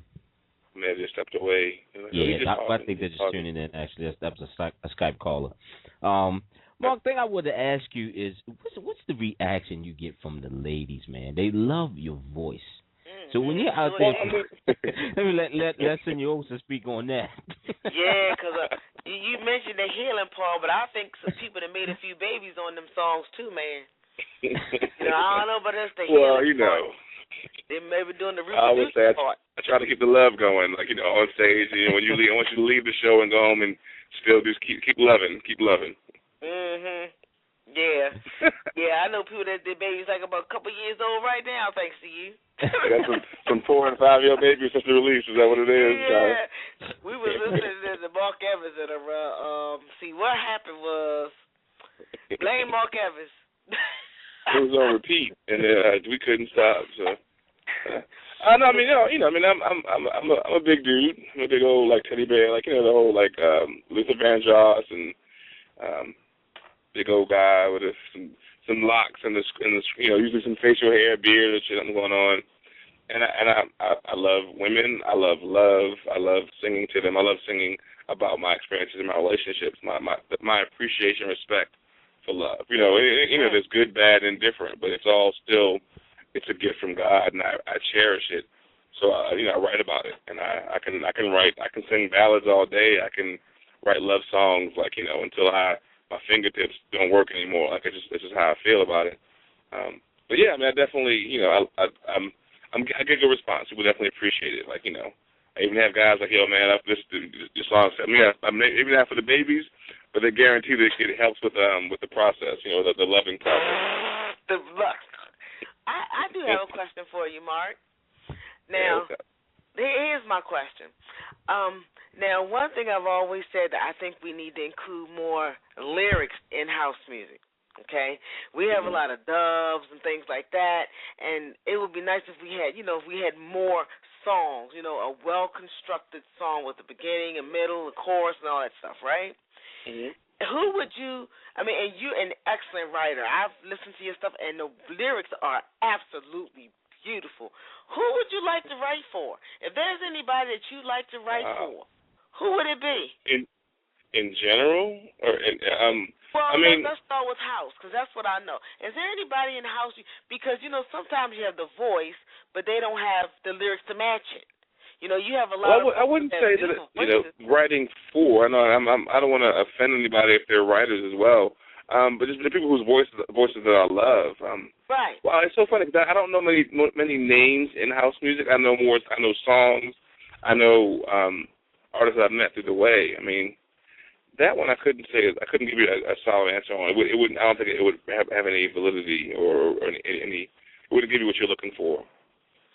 Man, just stepped away. I think they're just tuning in, actually. That was a Skype caller. Marc, thing I wanted to ask you is, what's the reaction you get from the ladies, man? They love your voice. So when you're out there, let me let Senorosa speak on that. Yeah, because you mentioned the healing part, but I think some people that made a few babies on them songs too, man. You know, I don't know, but that's the healing part. Well, you know. They maybe doing the I always say part. I try to keep the love going, like, you know, on stage. You know, when you leave, I want you to leave the show and go home and still just keep loving. Yeah. Yeah, I know people that did babies like about a couple years old right now, thanks to you. Got some 4- and 5-year-old babies since the release. Is that what it is? Yeah. We was listening to Marc Evans and see what happened was blame Marc Evans. It was on repeat, and we couldn't stop. So, I'm a big dude. I'm a big old like teddy bear, like, you know, the whole like Luther Vandross and big old guy with some locks and you know, usually some facial hair, beard, and shit going on. And I love women. I love love. I love singing to them. I love singing about my experiences in my relationships, my appreciation, respect for love. You know, there's good, bad, and different, but it's all still, it's a gift from God, and I cherish it. So I write about it, and I can write. I can sing ballads all day. I can write love songs, like, you know, until my fingertips don't work anymore. Like, it's just how I feel about it. But yeah, I mean, I definitely, you know, I get good response. People definitely appreciate it. Like, you know, I even have guys like, yo, man, this song. I mean, maybe not for the babies, but they guarantee that it helps with the process. You know, the loving process. I do have a question for you, Marc. Now, here's my question. Now, one thing I've always said that I think we need to include more lyrics in house music. Okay, we have a lot of dubs and things like that, and it would be nice if we had, more songs. You know, a well-constructed song with a beginning, a middle, a chorus, and all that stuff, right? Mm-hmm. Who would you? I mean, and you're an excellent writer. I've listened to your stuff, and the lyrics are absolutely beautiful. Who would you like to write for? If there's anybody that you'd like to write for, who would it be? In general, or let's start with house, because that's what I know. Is there anybody in house? Because, you know, sometimes you have the voice, but they don't have the lyrics to match it. You know, you have a lot I wouldn't say that, you know, writing for. I know I don't want to offend anybody if they're writers as well. But just the people whose voices that I love. Right. Well, it's so funny because I don't know many names in house music. I know songs. I know artists I've met through the way. I mean, that one I couldn't give you a solid answer on. It wouldn't. I don't think it would have any validity or any. It wouldn't give you what you're looking for.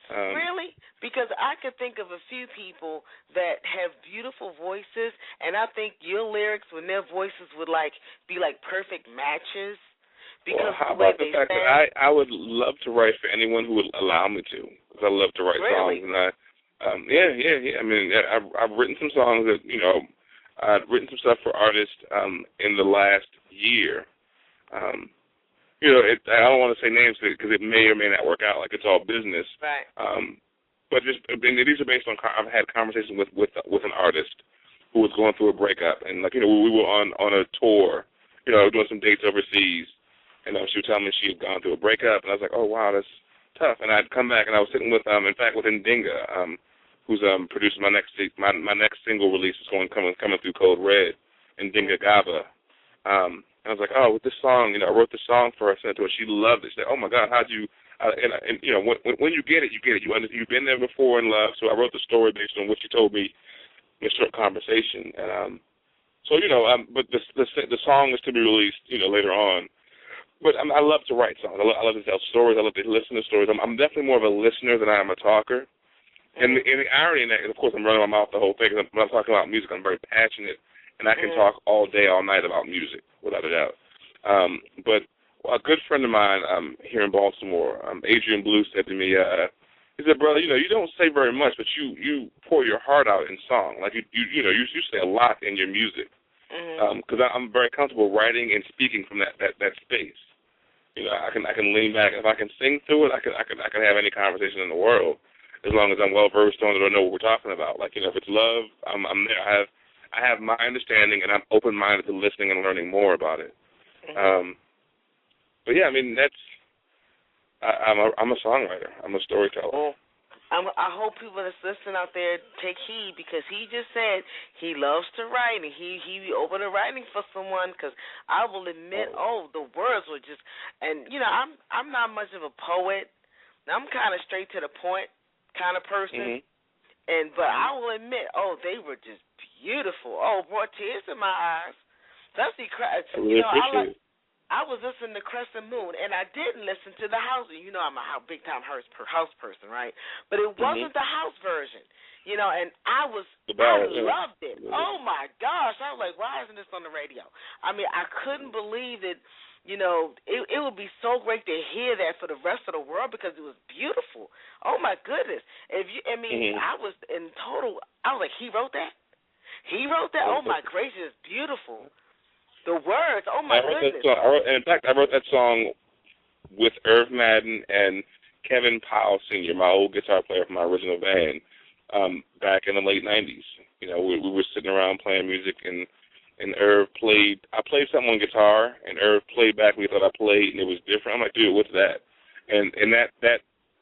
Really? Because I could think of a few people that have beautiful voices, and I think your lyrics, when their voices would be perfect matches. Because how about the fact that I would love to write for anyone who would allow me to, because I love to write songs, and I mean, I've written some songs that, you know, I've written some stuff for artists in the last year. You know, I don't want to say names because it may or may not work out. Like, it's all business. Right. But these are based on. I've had conversations with an artist who was going through a breakup, and, like, you know, we were on a tour doing some dates overseas. And she was telling me she had gone through a breakup, and I was like, oh wow, that's tough. And I'd come back, and I was sitting with, in fact, with Ndinga, who's producing my next single release is coming through Code Red, Ndinga Gaba. And I was like, oh, with this song, I wrote this song for her, sent it to her. She loved it. She said, oh my God, how'd you? When you get it, you get it. You've been there before in love. So I wrote the story based on what she told me in a short conversation. And but the song is to be released, later on. But I love to write songs. I love to tell stories. I love to listen to stories. I'm definitely more of a listener than I am a talker. And the irony in that, and of course, I'm running my mouth the whole thing. When I'm talking about music, I'm very passionate, and I can talk all day, all night about music, without a doubt. But a good friend of mine here in Baltimore, Adrian Blue, said to me, he said, brother, you don't say very much, but you pour your heart out in song. Like you say a lot in your music. Because I'm very comfortable writing and speaking from that space. I can lean back. If I can sing through it, I can have any conversation in the world, as long as I'm well versed on it or know what we're talking about. Like if it's love, I'm there. I have my understanding, and I'm open minded to listening and learning more about it. But yeah, I mean I'm a songwriter. I'm a storyteller. I hope people that's listening out there take heed, because he just said he loves to write, and he open to writing for someone, because I will admit, the words were just, and I'm not much of a poet. I'm kind of straight to the point kind of person, but I will admit, they were just beautiful. Brought tears to my eyes. Especially, I was listening to Crescent Moon, and I didn't listen to the house. I'm a big-time house person, right? But it wasn't the house version, and I loved it. Oh, my gosh. I was like, why isn't this on the radio? I mean, I couldn't believe it. It would be so great to hear that for the rest of the world, because it was beautiful. Oh, my goodness. I was in total, I was like, he wrote that? He wrote that? Oh, my gracious, beautiful. The words, oh my goodness. In fact, I wrote that song with Irv Madden and Kevin Powell Sr., my old guitar player from my original band, back in the late 90s. We were sitting around playing music, and Irv I played something on guitar, and Irv played back what he thought I played, and it was different. I'm like, dude, what's that? And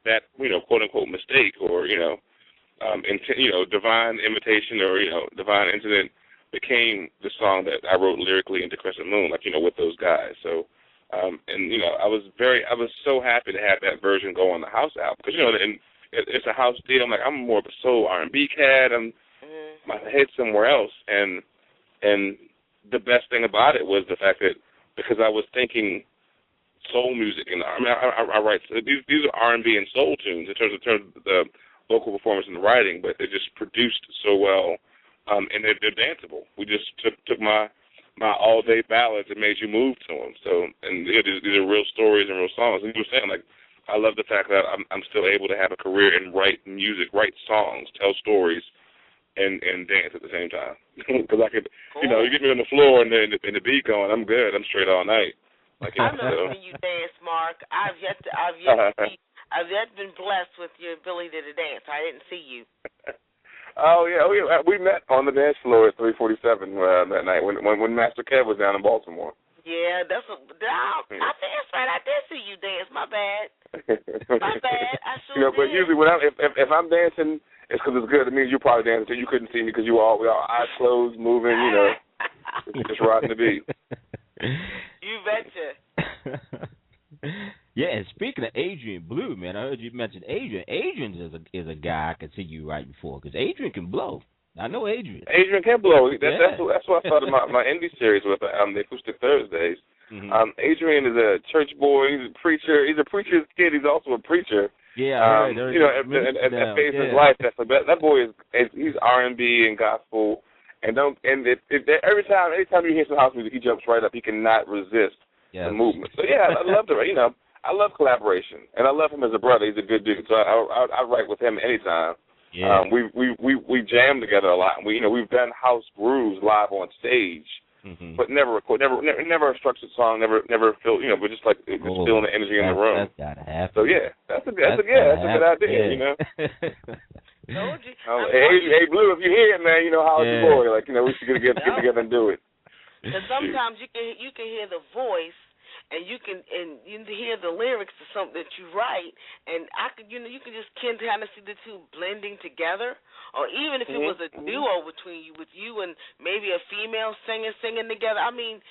that quote unquote mistake, or divine imitation, or divine incident, became the song that I wrote lyrically into Crescent Moon, with those guys. So, I was so happy to have that version go on the house album, because and it's a house deal. I'm like, I'm more of a soul R&B cat. My head's somewhere else, and the best thing about it was the fact that, because I was thinking soul music, and I write these are R&B and soul tunes in terms of the vocal performance and the writing, but they're just produced so well. And they're danceable. We just took my all-day ballads and made you move to them. So, and these are real stories and real songs. And you were saying, I love the fact that I'm still able to have a career and write music, write songs, tell stories, and dance at the same time. Because I could, you get me on the floor and the beat going, I'm good. I'm straight all night. I've never seen you dance, Mark. I've yet been blessed with your ability to dance. I didn't see you. Oh yeah, we met on the dance floor at 347 that night when Master Kev was down in Baltimore. Yeah, I think that's right. I did see you dance. My bad. I sure did. But usually if I'm dancing, it's because it's good. It means you're probably dancing too. You couldn't see me because we all eyes closed, moving. Just riding the beat. You betcha. Yeah, and speaking of Adrian Blue, man, I heard you mention Adrian. Adrian is a guy I could see you writing for, because Adrian can blow. I know Adrian. Adrian can blow. That's what I thought of my indie series with the Acoustic Thursdays. Adrian is a church boy. He's a preacher. He's a preacher's kid. He's also a preacher. Yeah, at phase of his life, that boy he's R&B and gospel, every time you hear some house music, he jumps right up. He cannot resist the movement. So yeah, I love it. I love collaboration, and I love him as a brother. He's a good dude, so I write with him anytime. Yeah. We jam together a lot. We've done house grooves live on stage, but never a structured song. Never feel but just like just feeling the energy in the room. That's gotta happen. So yeah, that's a good idea. Told you. Hey Blue, if you hear it, man, how's your boy? We should get together and do it. Because sometimes you can hear the voice, and you hear the lyrics to something that you write, and you can just kind of see the two blending together, or even if it was a duo between you, with you and maybe a female singer singing together. I mean,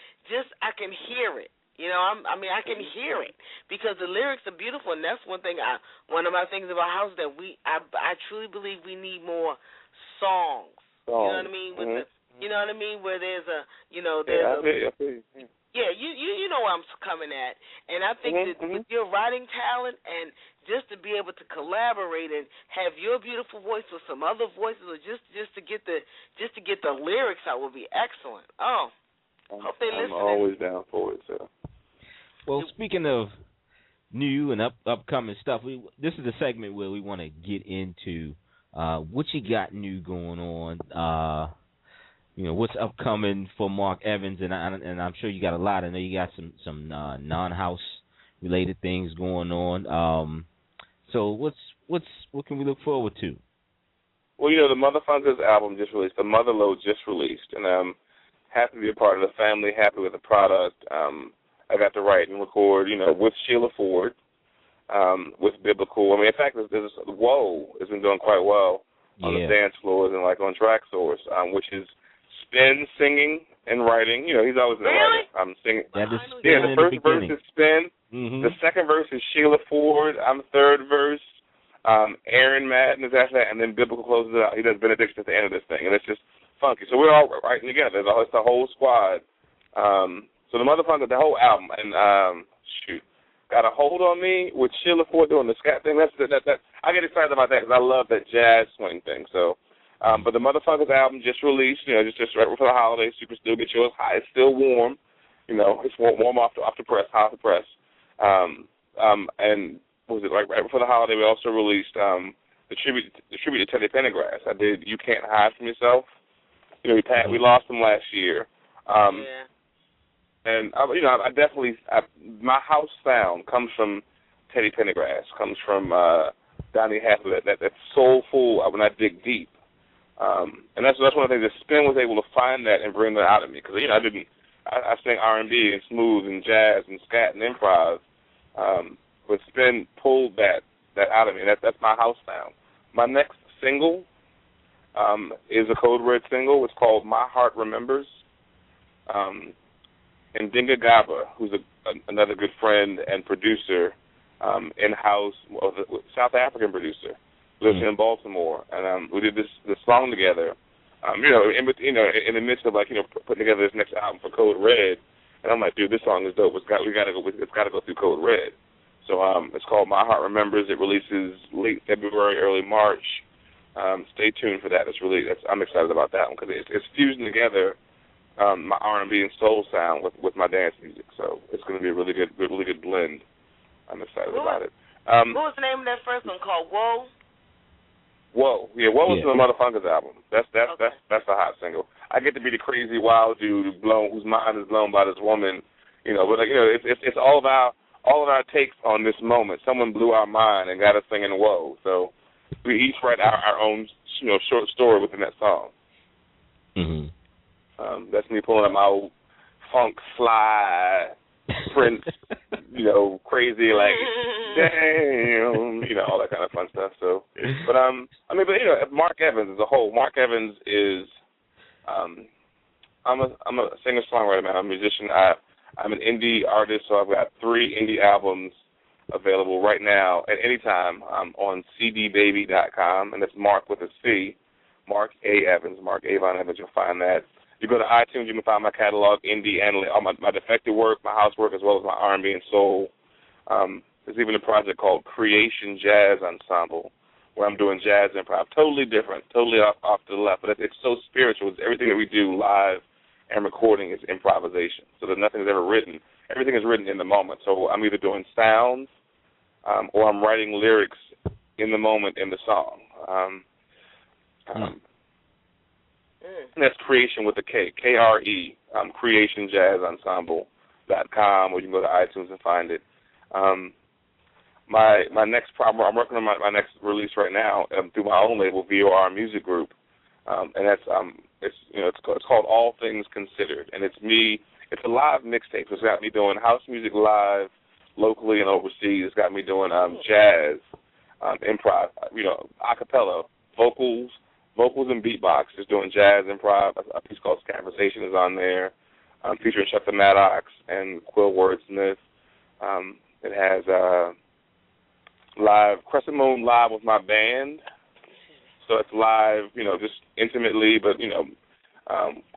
I can hear it. I can hear it because the lyrics are beautiful, and that's one of my things about house that I truly believe we need more songs. You know what I mean? You know what I mean? Where there's a, yeah, you know where I'm coming at. And I think that with your writing talent and just to be able to collaborate and have your beautiful voice with some other voices, or just to get the lyrics out would be excellent. Oh, hope they listen. I'm always down for it. So. Well, speaking of new and upcoming stuff, this is a segment where we want to get into what you got new going on. What's upcoming for Marc Evans, and I'm sure you got a lot. I know you got some non-house related things going on. So what can we look forward to? Well, the Motherfunkers album just released. The Motherload just released, and I'm happy to be a part of the family. Happy with the product. I got to write and record, with Sheila Ford, with Biblical. I mean, in fact, there's Whoa has been doing quite well on the dance floors and like on Track Source, which is Spin singing and writing. He's always been a writer. I'm singing. The first verse is Spin. The second verse is Sheila Ford. I'm third verse. Aaron Madden is after that, and then Biblical closes it out. He does benediction at the end of this thing, and it's just funky. So we're all writing together. It's the whole squad. So the Motherfunkers, the whole album, and Got a Hold on Me with Sheila Ford doing the scat thing. That I get excited about that because I love that jazz swing thing. So, but the Motherfunkers album just released, just right before the holidays. You can still get yours high. It's still warm. It's warm off the press, hot off the press. And what was it, right before the holiday, we also released the tribute to Teddy Pendergrass. I did You Can't Hide From Yourself. We lost him last year. And I definitely my house sound comes from Teddy Pendergrass, comes from Donny Hathaway, that soulful when I dig deep, and that's one of the things that Spin was able to find that and bring that out of me, because I sing R&B and smooth and jazz and scat and improv, but Spin pulled that out of me. That's my house sound. My next single is a Code Red single. It's called My Heart Remembers. And Dinga Gaba, who's another good friend and producer, in-house, South African producer, lives in Baltimore, and we did this song together. In the midst of putting together this next album for Code Red, and I'm like, dude, this song is dope. It's got to go through Code Red. So it's called My Heart Remembers. It releases late February, early March. Stay tuned for that. I'm excited about that one because it's fusing together my R&B and soul sound with my dance music. So it's going to be a really good blend. I'm excited about it. What was the name of that first one called? Whoa. Whoa, yeah, Whoa was from the Motherfunkers album. That's a hot single. I get to be the crazy wild dude whose mind is blown by this woman, But it's all of our takes on this moment. Someone blew our mind and got us singing Whoa. So we each write our own short story within that song. Mm-hmm. That's me pulling up my old funk fly Prince, crazy damn, all that kind of fun stuff. So, but Marc Evans as a whole. Marc Evans is, I'm a singer-songwriter, man. I'm a musician. I'm an indie artist, so I've got 3 indie albums available right now at any time. I'm on cdbaby.com, and it's Marc with a C, Marc A. Evans, Marc Avon Evans. You'll find that. You go to iTunes, you can find my catalog, indie, and all my Defected work, my house work, as well as my R&B and soul. There's even a project called Creation Jazz Ensemble, where I'm doing jazz improv. Totally different, totally off to the left, but it's so spiritual. It's everything that we do live and recording is improvisation. So that nothing is ever written. Everything is written in the moment. So I'm either doing sounds or I'm writing lyrics in the moment in the song. And that's Creation with a K, K-R-E, creationjazzensemble.com, or you can go to iTunes and find it. My next problem, I'm working on my next release right now through my own label, VOR Music Group. and that's it's called All Things Considered, and it's me. It's a live mixtape. So it's got me doing house music live, locally and overseas. It's got me doing jazz, improv, a cappella, vocals and beatbox. Just doing jazz, improv. A piece called Conversation is on there, featuring Chef Maddox and Quill Wordsmith. It has live Crescent Moon live with my band. So it's live, just intimately, but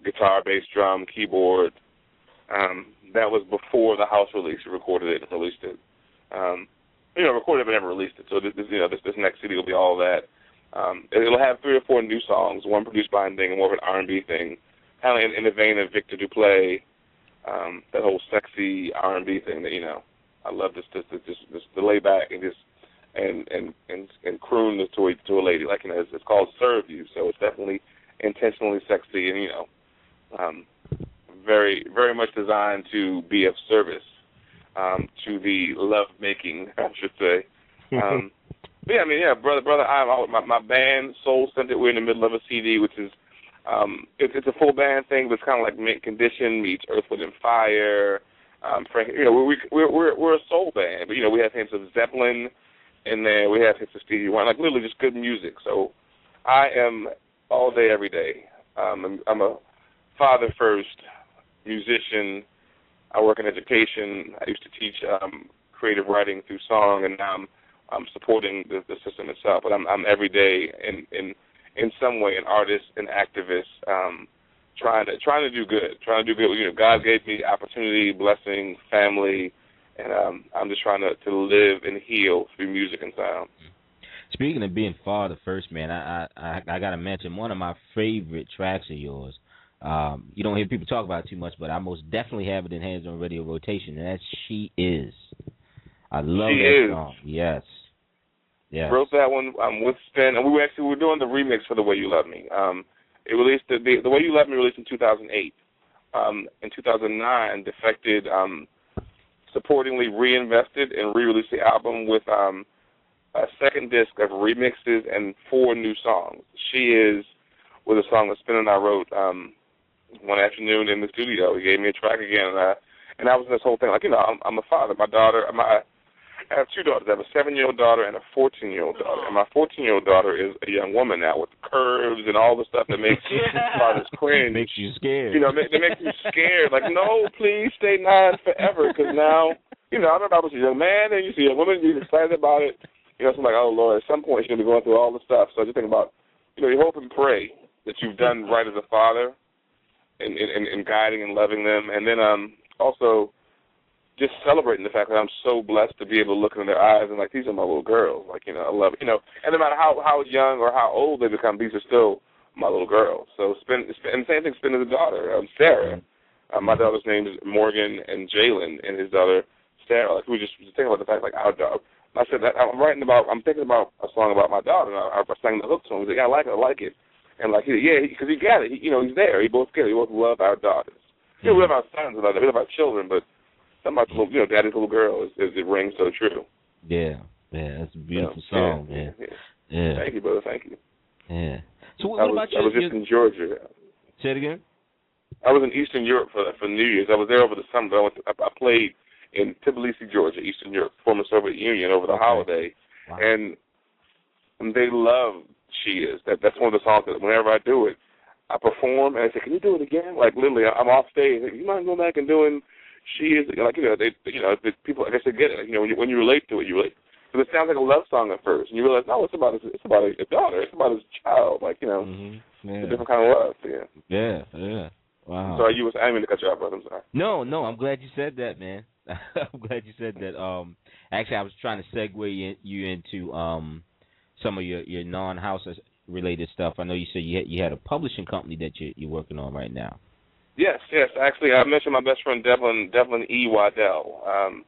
guitar, bass, drum, keyboard. That was before the house release. We recorded it and released it. Recorded it but never released it. So this next CD will be all that. It'll have 3 or 4 new songs, one produced by Handz and more of an R&B thing, kind of in the vein of Victor Duplaix, that whole sexy R&B thing that I love. Just to lay back and just and croon this to a lady, it's called Serve You, so it's definitely intentionally sexy and very very much designed to be of service to the love making, I should say. Brother, my band Soul Centered. We're in the middle of a CD, which is it's a full band thing, but it's kind of like Mint Condition meets Earth, Wind and Fire. Frank, we're a soul band, but we have hints of Zeppelin in there. We have hints of Stevie Wonder, literally just good music. So I am all day, every day. I'm a father first, musician. I work in education. I used to teach creative writing through song, and now I'm supporting the system itself. But I'm every day in some way an artist, an activist, trying to do good. God gave me opportunity, blessing, family, and I'm just trying to live and heal through music and sound. Speaking of being father first, man, I gotta mention one of my favorite tracks of yours. You don't hear people talk about it too much, but I most definitely have it in Handz on radio rotation, and that's "She Is." I love that song. Yes. Wrote that one with Spin, and we were doing the remix for "The Way You Love Me." It released the Way You Love Me released in 2008. In 2009, Defected supportingly reinvested and re-released the album with a second disc of remixes and 4 new songs. "She Is" was a song that Spin and I wrote one afternoon in the studio. He gave me a track again, and that was this whole thing. I'm a father. My daughter, I have 2 daughters. I have a 7-year-old daughter and a 14-year-old daughter. And my 14-year-old daughter is a young woman now with curves and all the stuff that makes fathers cringe. Makes you scared. That makes you scared. No, please stay 9 forever, because now, I remember I was a young man, and you see a woman, you're excited about it. So I'm like, oh, Lord, at some point she's going to be going through all the stuff. So I just think about, you hope and pray that you've done right as a father in guiding and loving them. And then also just celebrating the fact that I'm so blessed to be able to look in their eyes and these are my little girls. I love it. And no matter how young or how old they become, these are still my little girls. So and the same thing, Spin is a daughter, Sarah. My daughter's name is Morgan, and Jalen, and his daughter Sarah. We just think about the fact our dog. I said that I'm thinking about a song about my daughter, and I sang the hook to him. He's like, yeah, I like it. And because he got it. He's there. We both love our daughters. We love our sons, we love our children, but something about the daddy's little girl it rings so true. Yeah, that's a beautiful song, man. Yeah. Thank you, brother. Thank you. Yeah. So what about you? I was just in Georgia. Say it again. I was in Eastern Europe for New Year's. I was there over the summer. I played in Tbilisi, Georgia, Eastern Europe, former Soviet Union, over the holiday, wow. And they love "She Is." That's one of the songs that whenever I do it, I perform and I say, "Can you do it again?" Literally, I'm off stage. You mind going back and doing "She Is"? People, I guess they get it. When you relate to it, you relate. Because it sounds like a love song at first, and you realize, no, it's about a daughter. It's about his child. Yeah. It's a different kind of love. Yeah. Wow. So I didn't mean to cut you off, brother. I'm sorry. No, I'm glad you said that, man. I'm glad you said that. Actually, I was trying to segue you into some of your non-house related stuff. I know you said you had a publishing company that you're working on right now. Yes. Actually, I mentioned my best friend Devlin E. Waddell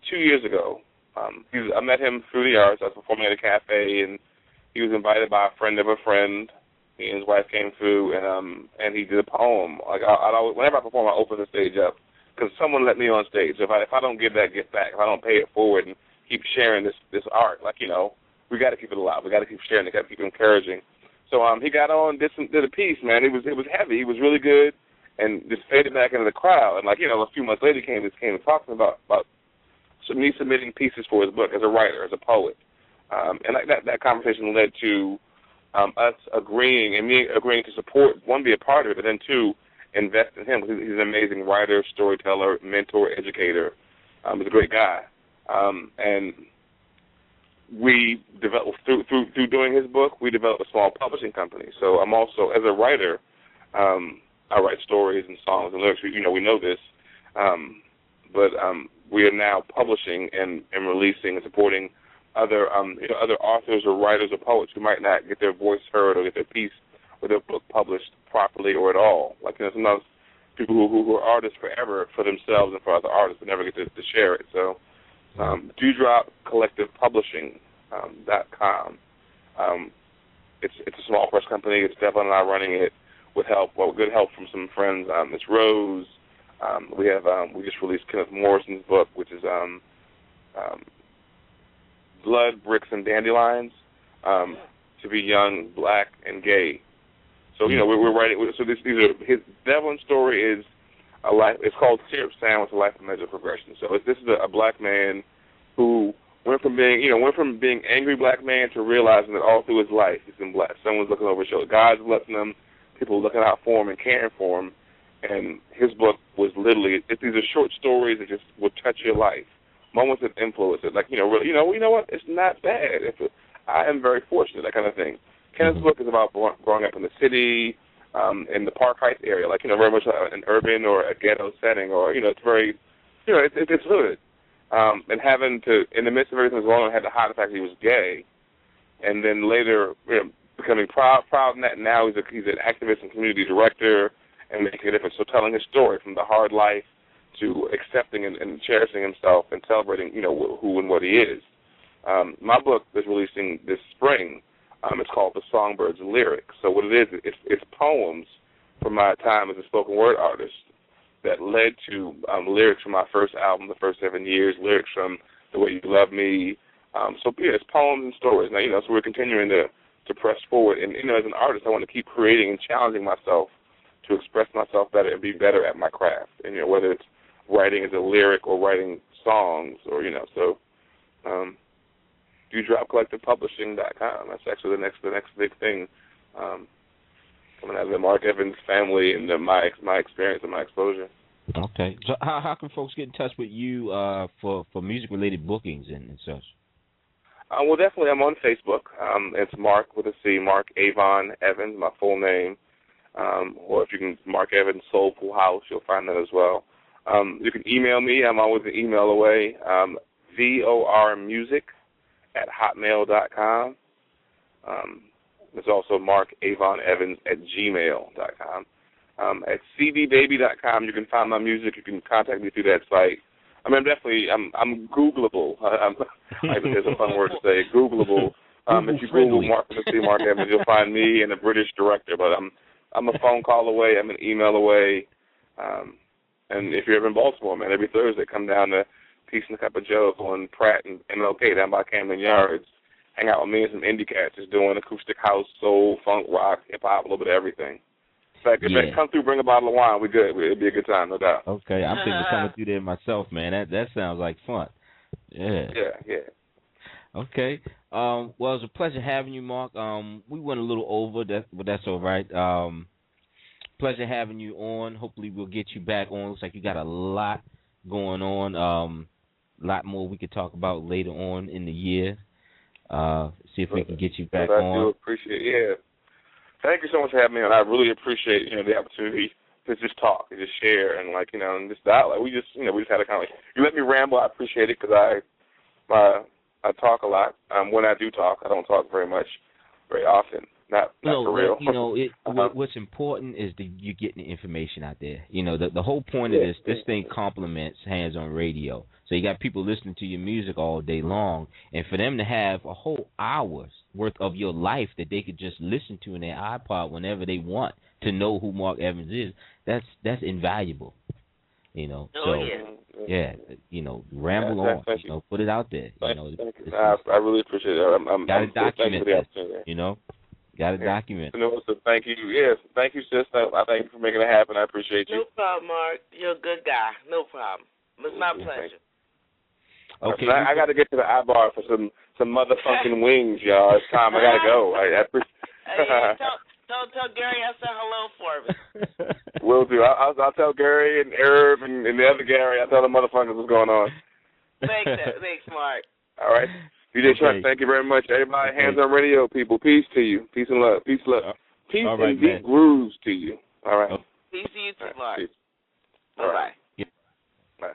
2 years ago. I met him through the arts. I was performing at a cafe, and he was invited by a friend of a friend. He and his wife came through, and he did a poem. Whenever I perform, I open the stage up because someone let me on stage. If I don't give that gift back, if I don't pay it forward and keep sharing this art, we got to keep it alive. We got to keep sharing it. Got to keep encouraging. So he got on, did a piece, man. It was heavy. He was really good, and just faded back into the crowd. And a few months later, he came and talked to me about me submitting pieces for his book as a writer, as a poet. And that conversation led to us agreeing, and me agreeing to support, one, be a part of it, but then two, invest in him. He's an amazing writer, storyteller, mentor, educator. He's a great guy. And we developed, through doing his book, we developed a small publishing company. So I'm also, as a writer, I write stories and songs and lyrics. We know this. But we are now publishing and releasing and supporting other authors or writers or poets who might not get their voice heard or get their piece or their book published properly or at all. Sometimes people who are artists forever for themselves and for other artists but never get to share it. So Dewdrop Collective Publishing.com. It's a small press company. It's Devlin and I running it with good help from some friends. It's Rose. We just released Kenneth Morrison's book, which is Blood, Bricks, and Dandelions, to be young, black, and gay. So we're writing. So these are his Devlin's story is a life. It's called Syrup Sandwich: A Life of Measure Progression. So this is a black man who went from being angry black man to realizing that all through his life he's been blessed. Someone's looking over his shoulder. God's blessing him. People are looking out for him and caring for him. And his book was literally, these are short stories that just will touch your life. Moments of influence. Really, you know what? It's not bad. I am very fortunate, that kind of thing. Kenneth's book is about growing up in the city, in the Park Heights area, very much an urban or a ghetto setting, or, it's very, it's hood. And having to, in the midst of everything that was going on, had to hide the fact that he was gay. And then later, becoming proud in that. Now he's an activist and community director and making a difference. So telling his story from the hard life to accepting and cherishing himself and celebrating, who and what he is. My book is releasing this spring. It's called The Songbird's Lyrics. So what it is, it's poems from my time as a spoken word artist that led to lyrics from my first album, The First 7 Years, lyrics from The Way You Love Me. It's poems and stories. Now, so we're continuing to press forward. And, as an artist, I want to keep creating and challenging myself to express myself better and be better at my craft. And, whether it's writing as a lyric or writing songs or, DewdropCollectivePublishing.com. That's actually the next big thing coming out of the Marc Evans family and my experience and my exposure. Okay. So how can folks get in touch with you for music-related bookings and such? Well, definitely I'm on Facebook. It's Marc with a C, Marc Avon Evans, my full name. Or if you can, Marc Evans Soulful House, you'll find that as well. You can email me. I'm always an email away. vormusic@hotmail.com. There's also marcavonevans@gmail.com. At cdbaby.com, you can find my music. You can contact me through that site. I'm Googleable. There's a fun word to say, Googleable. If you Google Marc Evans, you'll find me and a British director. But I'm a phone call away. I'm an email away. And if you're ever in Baltimore, man, every Thursday, come down to Peace and a Cup of Joe on Pratt and MLK down by Camden Yards. Hang out with me and some indie cats just doing acoustic house, soul, funk, rock, hip-hop, a little bit of everything. In fact, if they come through, bring a bottle of wine, we're good. It'd be a good time, no doubt. Okay, I'm thinking of coming through there myself, man. That sounds like fun. Yeah. Yeah. Okay. Well, it was a pleasure having you, Marc. We went a little over, but that's all right. Pleasure having you on. Hopefully we'll get you back on. Looks like you got a lot going on. A lot more we could talk about later on in the year. See if we can get you back on. I do appreciate it. Yeah. Thank you so much for having me on. I really appreciate, the opportunity to just talk and just share and and just dialogue. We just had a kind of you let me ramble. I appreciate it because I talk a lot. When I do talk, I don't talk very much, very often. Not for real. What's important is that you getting the information out there. The whole point of this thing complements hands-on radio. So you got people listening to your music all day long, and for them to have a whole hour's worth of your life that they could just listen to in their iPod whenever they want to know who Marc Evans is, that's invaluable. Ramble on. Put it out there. I really appreciate it. Got to document that. Got to document. So thank you. Yes, thank you, sis. I thank you for making it happen. I appreciate you. No problem, Mark. You're a good guy. No problem. It's my pleasure. Okay. I got to get to the I-bar for some motherfucking wings, y'all. It's time. I got to go. I appreciate Tell Gary I said hello for me. Will do. I'll tell Gary and Herb and the other Gary. I'll tell the motherfuckers what's going on. Thanks, Mark. All right. DJ Truck, thank you very much. Everybody, Hands on Radio, people. Peace to you. Peace and love. Peace, love. Peace and deep grooves to you. All right. Peace to you too, Mark. Peace. Bye-bye. Right. Bye.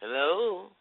Hello?